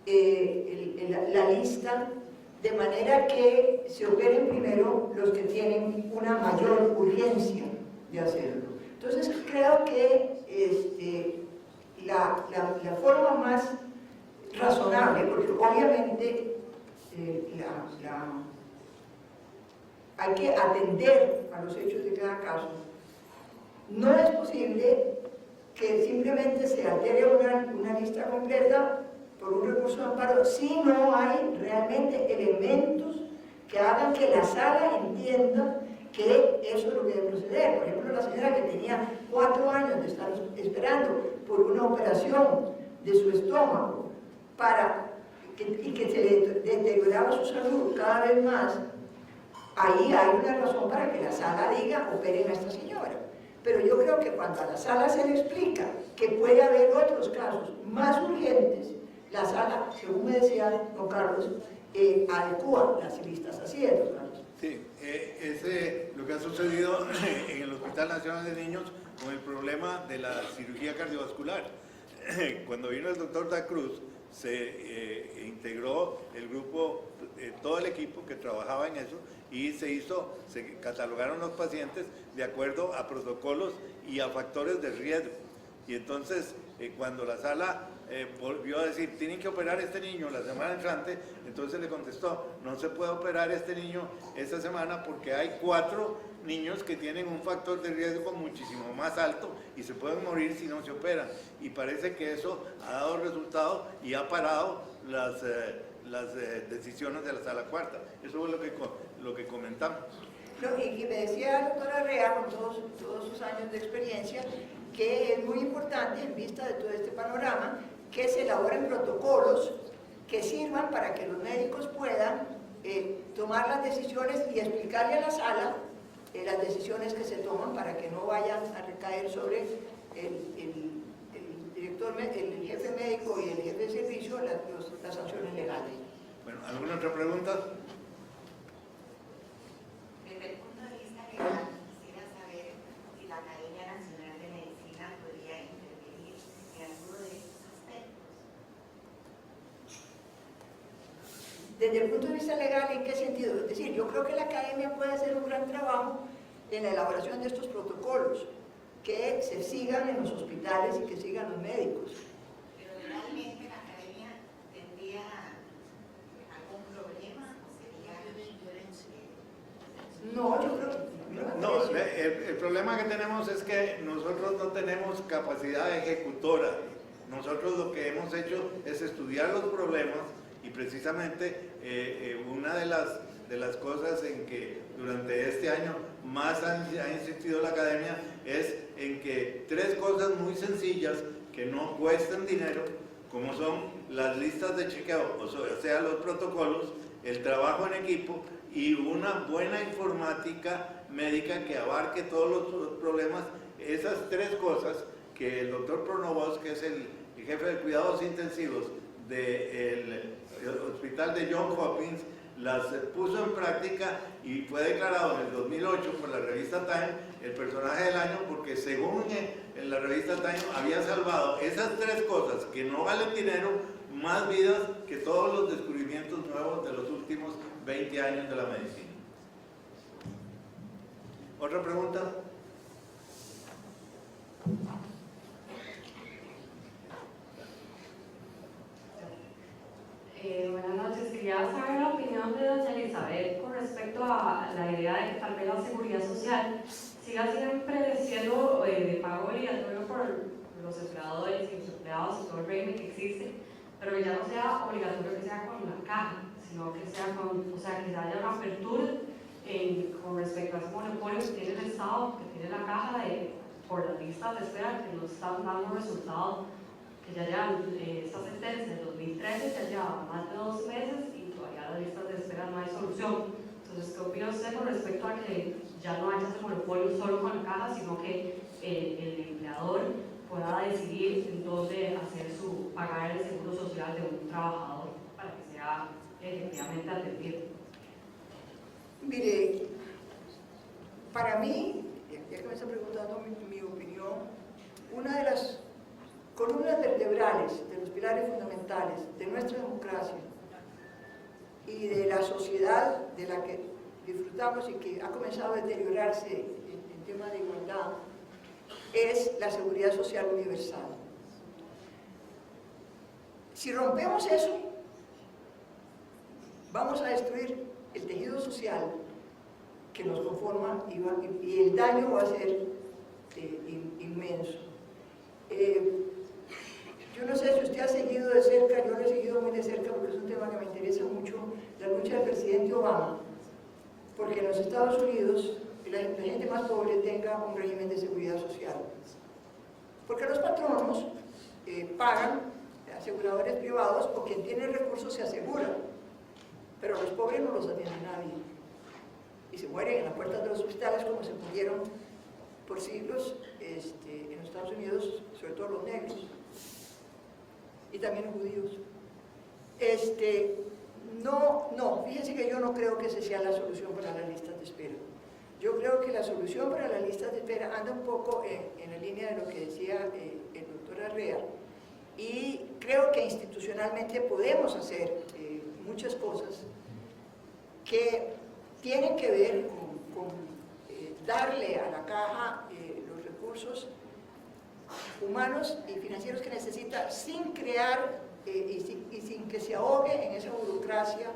la lista de manera que se operen primero los que tienen una mayor urgencia de hacerlo. Entonces creo que la forma más razonable, porque obviamente hay que atender a los hechos de cada caso, no es posible que simplemente se altere una lista completa por un recurso de amparo si no hay realmente elementos que hagan que la sala entienda que eso es lo que debe proceder. Por ejemplo, la señora que tenía 4 años de estar esperando por una operación de su estómago y que se le deterioraba su salud cada vez más, ahí hay una razón para que la sala diga, operen a esta señora. Pero yo creo que cuando a la sala se le explica que puede haber otros casos más urgentes, la sala, según me decía don Carlos, adecua las listas. Así es, don Carlos. Sí, es lo que ha sucedido en el Hospital Nacional de Niños con el problema de la cirugía cardiovascular. Cuando vino el doctor Da Cruz, se integró el grupo, todo el equipo que trabajaba en eso, y se catalogaron los pacientes de acuerdo a protocolos y a factores de riesgo. Y entonces, cuando la sala volvió a decir, tienen que operar a este niño la semana entrante, entonces le contestó, no se puede operar a este niño esta semana porque hay 4 niños que tienen un factor de riesgo muchísimo más alto y se pueden morir si no se operan. Y parece que eso ha dado resultado y ha parado las decisiones de la sala cuarta. Eso fue lo que comentamos. Y me decía la doctora Rea, con todos sus años de experiencia, que es muy importante, en vista de todo este panorama, que se elaboren protocolos que sirvan para que los médicos puedan tomar las decisiones y explicarle a la sala las decisiones que se toman para que no vayan a recaer sobre el director, el jefe médico y el jefe de servicio las sanciones legales. Bueno, ¿alguna otra pregunta? Desde el punto de vista legal, quisiera saber si la Academia Nacional de Medicina podría intervenir en alguno de estos aspectos. Desde el punto de vista legal, ¿en qué sentido? Es decir, yo creo que la academia puede hacer un gran trabajo en la elaboración de estos protocolos, que se sigan en los hospitales y que sigan los médicos. Pero legalmente la academia tendría algún problema o sería... No, yo creo que... No, el problema que tenemos es que nosotros no tenemos capacidad ejecutora. Nosotros lo que hemos hecho es estudiar los problemas y precisamente una de las de las cosas en que durante este año más ha insistido la academia es en que 3 cosas muy sencillas que no cuestan dinero, como son las listas de chequeo, o sea, los protocolos, el trabajo en equipo y una buena informática médica que abarque todos los problemas. Esas 3 cosas que el doctor Pronovost, que es el jefe de cuidados intensivos del hospital de Johns Hopkins, las puso en práctica y fue declarado en el 2008 por la revista Time el personaje del año, porque según en la revista Time había salvado esas 3 cosas que no valen dinero, más vidas que todos los descubrimientos nuevos de los últimos 20 años de la medicina. ¿Otra pregunta? Buenas noches, quería saber la opinión de doña Elizabeth con respecto a la idea de que tal vez la seguridad social siga siempre siendo de pago obligatorio por los empleadores y los empleados y todo el régimen que existe, pero que ya no sea obligatorio que sea con la caja, sino que sea o sea, que haya una apertura con respecto a ese monopolio que tiene el Estado, que tiene la caja por las listas de espera que no están dando resultados, que ya llevan esta sentencia del 2013, ya lleva más de 2 meses y todavía las listas de espera no hay solución. Entonces, ¿qué opina usted con respecto a que ya no haya ese monopolio solo con la caja, sino que el empleador pueda decidir en dónde pagar el seguro social de un trabajador para que sea efectivamente atendido? Mire, para mí, ya que me está preguntando mi opinión, una de las columnas vertebrales, de los pilares fundamentales de nuestra democracia y de la sociedad de la que disfrutamos y que ha comenzado a deteriorarse en tema de igualdad, es la seguridad social universal. Si rompemos eso, vamos a destruir el tejido social que nos conforma y el daño va a ser inmenso. Yo no sé si usted ha seguido de cerca, yo lo he seguido muy de cerca porque es un tema que me interesa mucho, la lucha del presidente Obama, porque en los Estados Unidos la gente más pobre tenga un régimen de seguridad social. Porque los patronos pagan aseguradores privados o quien tiene recursos se asegura, pero los pobres no los atiende nadie. Y se mueren en las puertas de los hospitales como se murieron por siglos en los Estados Unidos, sobre todo los negros. Y también los judíos. Fíjense que yo no creo que esa sea la solución para las listas de espera. Yo creo que la solución para las listas de espera anda un poco en la línea de lo que decía el doctor Arrea, y creo que institucionalmente podemos hacer muchas cosas que tienen que ver con darle a la caja los recursos humanos y financieros que necesita sin crear y sin que se ahogue en esa burocracia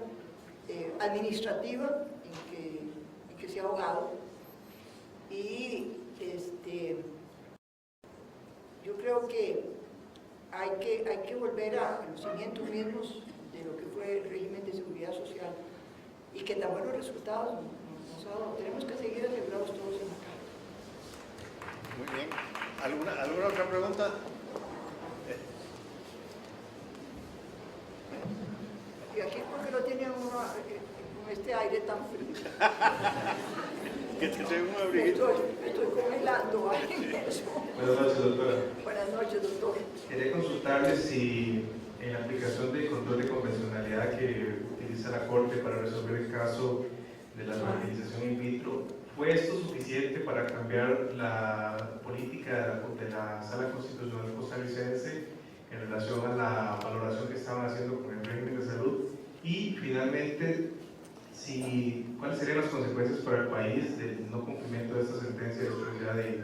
administrativa en que se ha ahogado. Y yo creo que hay que volver a los cimientos mismos de lo que fue el régimen de seguridad social y que tan buenos resultados nos ha dado. Tenemos que seguir asegurados todos en la calle. Muy bien. ¿Alguna otra pregunta? Y aquí porque no tiene uno con este aire tan frío. Que te traigo un abriguito. Me estoy congelando ahí en eso. Buenas noches, doctora. Buenas noches, doctor. Quería consultarle si en la aplicación de control de convencionalidad que utiliza la Corte para resolver el caso de la fertilización in vitro, ¿fue esto suficiente para cambiar la política de la Sala Constitucional costarricense en relación a la valoración que estaban haciendo con el régimen de salud? Y finalmente, ¿cuáles serían las consecuencias para el país del no cumplimiento de esta sentencia después ya de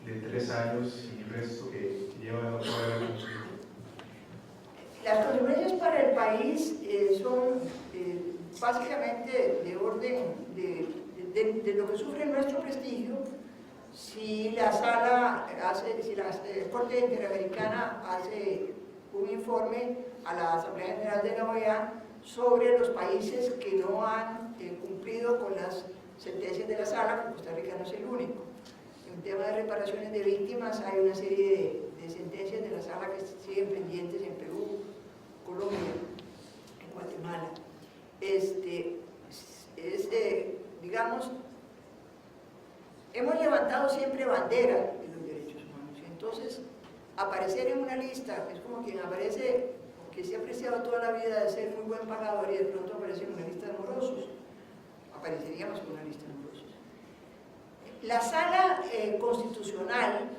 3 años y el resto que lleva de no poder cumplir? Las consecuencias para el país son básicamente de orden de lo que sufre nuestro prestigio si la Corte Interamericana hace un informe a la Asamblea General de la OEA sobre los países que no han cumplido con las sentencias de la Sala, porque Costa Rica no es el único. En tema de reparaciones de víctimas hay una serie de sentencias de la Sala que siguen pendientes en Perú, Colombia, en Guatemala. Digamos, hemos levantado siempre bandera de los derechos humanos, y entonces aparecer en una lista es como quien aparece, que se ha apreciado toda la vida de ser muy buen pagador y de pronto aparece en una lista de morosos. Apareceríamos en una lista de morosos. La Sala Constitucional,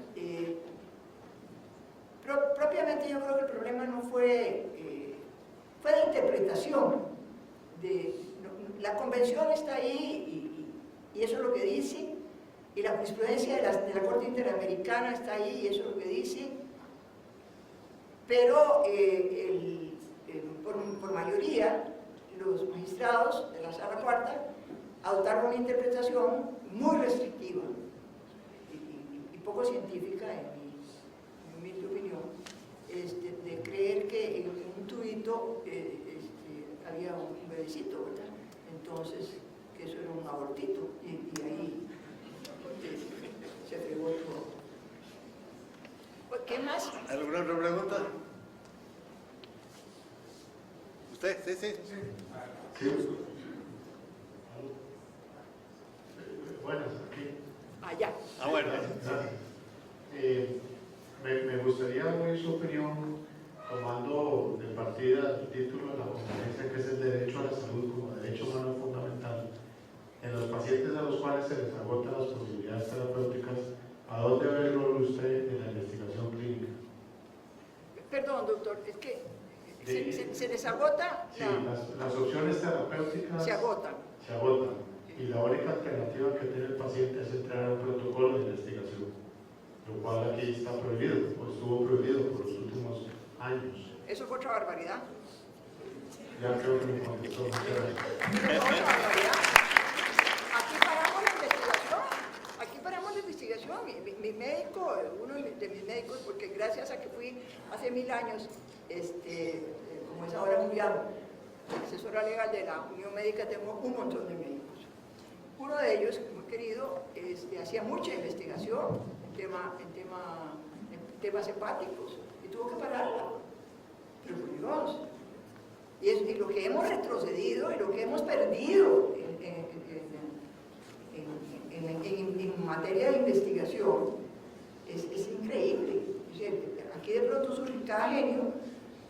propiamente yo creo que el problema no fue de interpretación. La convención está ahí y eso es lo que dice, y la jurisprudencia de la Corte Interamericana está ahí y eso es lo que dice, pero por mayoría los magistrados de la Sala Cuarta adoptaron una interpretación muy restrictiva y poco científica, en mi opinión, de creer que en un tubito había un bebecito, ¿verdad? Entonces, que eso era un abortito, y ahí se fregó todo. ¿Qué más? ¿Alguna otra pregunta? ¿Usted? Sí. Sí. Buenas, aquí. Allá. Bueno. Gracias. Me gustaría oír su opinión tomando de partida el título de la conferencia, que es el derecho a la salud como derecho humano fundamental. En los pacientes a los cuales se les agotan las posibilidades terapéuticas, ¿a dónde ve el rol usted en la investigación clínica? Perdón, doctor, es que se les agota. Sí, las opciones terapéuticas se agotan. Se agotan. Y la única alternativa que tiene el paciente es entrar a un protocolo de investigación, lo cual aquí está prohibido, o estuvo prohibido por los últimos años. Eso fue otra barbaridad. Ya creo que me contestó. Muchas gracias. Eso fue otra barbaridad. Aquí paramos la investigación. Mi médico, uno de mis médicos, porque gracias a que fui hace 1000 años, como es ahora Julián, asesora legal de la Unión Médica, tengo un montón de médicos. Uno de ellos, muy querido, hacía mucha investigación en temas hepáticos y tuvo que pararla. Pero por Dios. Y lo que hemos retrocedido y lo que hemos perdido en materia de investigación es increíble. Aquí de pronto surge cada genio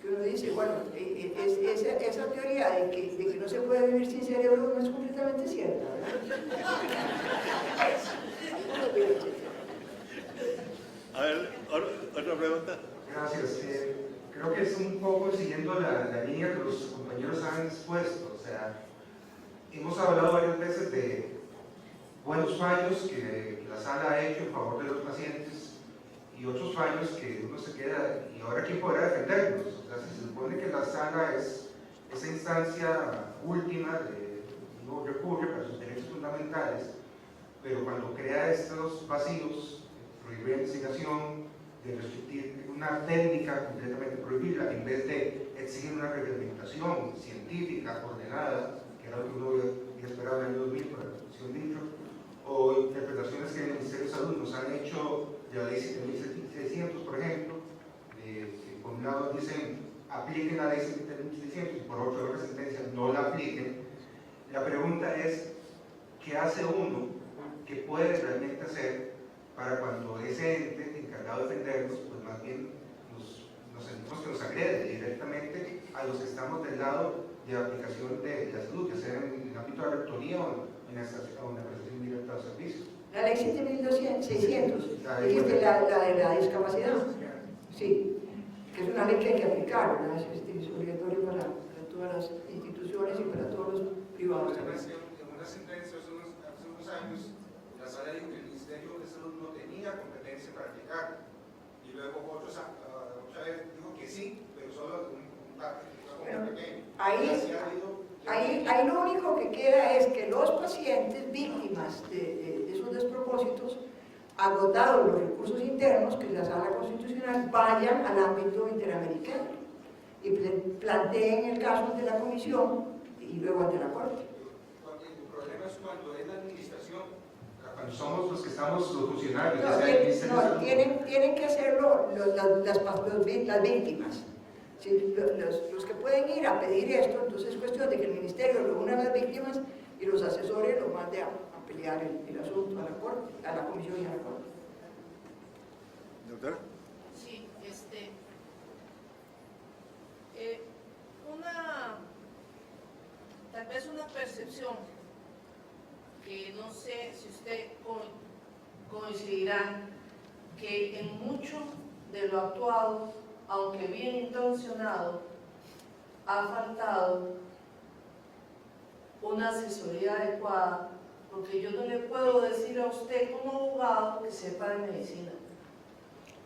que uno dice, bueno, esa teoría de que no se puede vivir sin cerebro no es completamente cierta, ¿verdad? A ver, otra pregunta. Gracias. Creo que es un poco siguiendo la línea que los compañeros han expuesto. O sea, hemos hablado varias veces de buenos fallos que la Sala ha hecho en favor de los pacientes y otros fallos que uno se queda, ¿y ahora quién podrá defenderlos? O sea, si se supone que la Sala es esa instancia última de no recurre para sus derechos fundamentales, pero cuando crea estos vacíos, prohibir la investigación, de restringir una técnica completamente prohibida, en vez de exigir una reglamentación científica ordenada, que era lo que uno había esperado en el año 2000 por la Constitución Vitro, o interpretaciones que el Ministerio de Salud nos han hecho de la ley 7600, por ejemplo, que por un lado dicen apliquen la ley 7600 y por otro la sentencia no la apliquen. La pregunta es, ¿qué hace uno que puede realmente hacer para cuando ese ente encargado de defendernos, pues más bien nos sentimos que nos agrede directamente a los que estamos del lado de la aplicación de la salud, ya sea en el ámbito de la rectoría o en la prestación directa de servicios? La ley 7600, dijiste la de la discapacidad. Sí, que es una ley que hay que aplicar, ¿verdad? Es obligatorio para todas las instituciones y para todos los privados. En una sentencia hace unos años, la Sala dijo que el Ministerio de Salud no tenía competencia para aplicar, y luego otra vez dijo que sí, pero solo un parte, Bueno, pequeño. Ahí lo único que queda es que los pacientes víctimas de esos despropósitos, agotados los recursos internos, que la Sala Constitucional, vayan al ámbito interamericano. y planteen el caso ante la comisión y luego ante la Corte. El problema es cuando es la administración, cuando somos los que estamos, los funcionarios. No, ya sea el Ministerio de Salud. tienen que hacerlo las víctimas. Sí, los que pueden ir a pedir esto, entonces es cuestión de que el ministerio reúna a las víctimas y los asesores los mande a pelear el asunto a la Corte, a la comisión y a la Corte. Doctora. Sí, tal vez una percepción que no sé si usted coincidirá, que en mucho de lo actuado, aunque bien intencionado, ha faltado una asesoría adecuada, porque yo no le puedo decir a usted como abogado que sepa de medicina,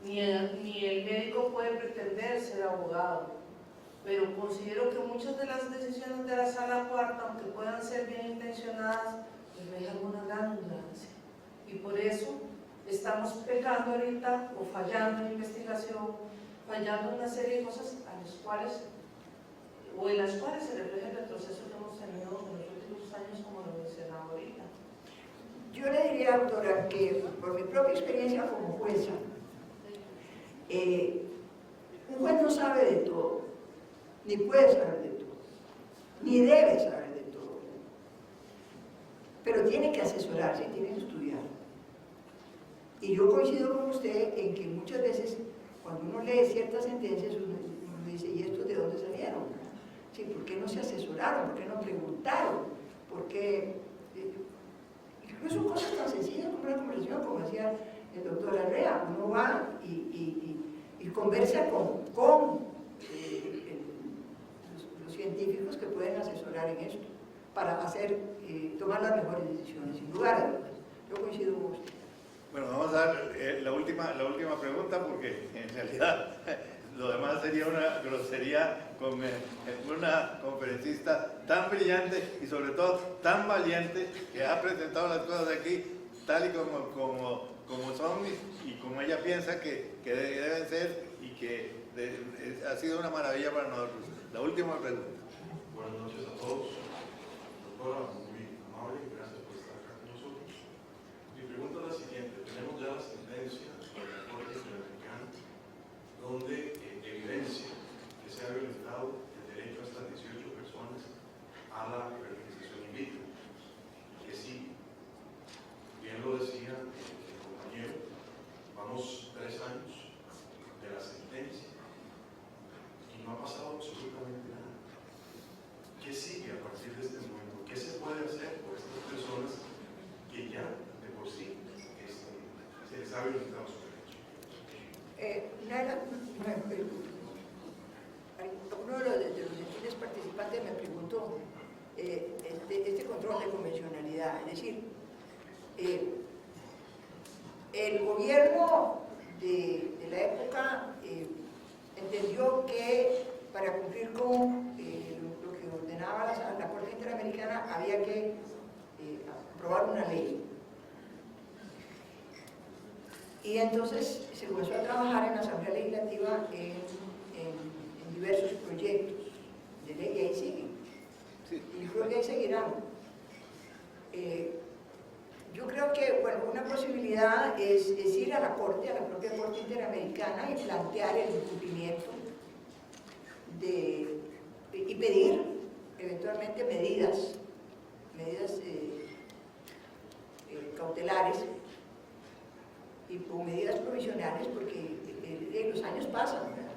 ni el médico puede pretender ser abogado, pero considero que muchas de las decisiones de la Sala Cuarta, aunque puedan ser bien intencionadas, les dejan una gran ignorancia, y por eso estamos pecando ahorita o fallando en investigación, fallando en una serie de cosas a las cuales, o en las cuales se refleja el retroceso que hemos tenido en los últimos años, como lo mencionaba ahorita. Yo le diría, doctora, que por mi propia experiencia como jueza, un juez no sabe de todo, ni puede saber de todo, ni debe saber de todo, pero tiene que asesorarse, tiene que estudiar. Y yo coincido con usted en que muchas veces, cuando uno lee ciertas sentencias, uno dice, ¿y estos de dónde salieron? Sí, ¿por qué no se asesoraron? ¿Por qué no preguntaron? ¿Por qué? Incluso cosas tan sencillas como una conversación, como decía el doctor Arrea, uno va y conversa con los científicos que pueden asesorar en esto, para tomar las mejores decisiones, sin lugar a dudas. Yo coincido con usted. Bueno, vamos a dar la última pregunta, porque en realidad lo demás sería una grosería con una conferencista tan brillante y sobre todo tan valiente, que ha presentado las cosas aquí tal y como son y como ella piensa que deben ser, y que ha sido una maravilla para nosotros. La última pregunta. Buenas noches a todos. Doctora, muy amable, gracias por estar acá con nosotros. Mi pregunta es la siguiente: tenemos ya la sentencia de la Corte Interamericana donde evidencia que se ha violentado el derecho a estas 18 personas a la fertilización in vitro. Que sí, bien lo decía el compañero, vamos 3 años de la sentencia y no ha pasado absolutamente nada. ¿Qué sigue a partir de este momento? ¿Qué se puede hacer por estas personas que ya de por sí se les ha violentado su derecho? Uno de los gentiles participantes me preguntó este control de convencionalidad, es decir, el gobierno de la época entendió que para cumplir con lo que ordenaba la Corte Interamericana había que aprobar una ley. Y entonces se comenzó a trabajar en la Asamblea Legislativa en diversos proyectos de ley, y ahí siguen. Y creo que ahí seguirán. Yo creo que, bueno, una posibilidad es ir a la Corte, a la propia Corte Interamericana, y plantear el incumplimiento y pedir eventualmente medidas cautelares o medidas provisionales, porque los años pasan, ¿verdad?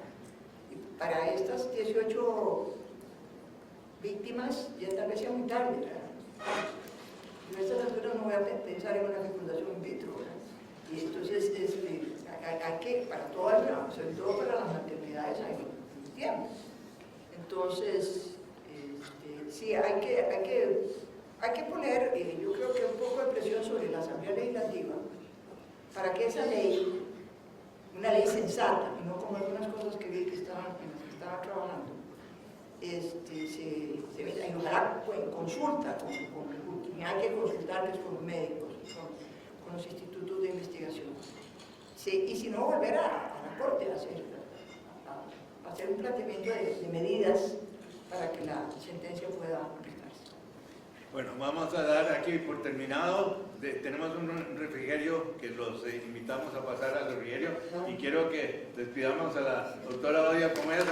Y para estas 18 víctimas ya tal vez sea muy tarde, ¿verdad? Yo a estas alturas no voy a pensar en una fecundación in vitro, ¿verdad? Y entonces hay que, para todas, sobre todo para las maternidades, hay tiempo. Entonces, sí, hay que poner, yo creo que un poco de presión sobre la Asamblea Legislativa para que esa ley, una ley sensata, y no como algunas cosas que vi que estaban trabajando, se vea, y ojalá en consulta y hay que consultarles con los médicos, con los institutos de investigación. Sí, y si no, volver a la Corte a hacer un planteamiento de medidas para que la sentencia pueda aplicarse. Bueno, vamos a dar aquí por terminado. Tenemos un refrigerio que los invitamos a pasar al refrigerio y quiero que despidamos a la doctora Odia Pomera.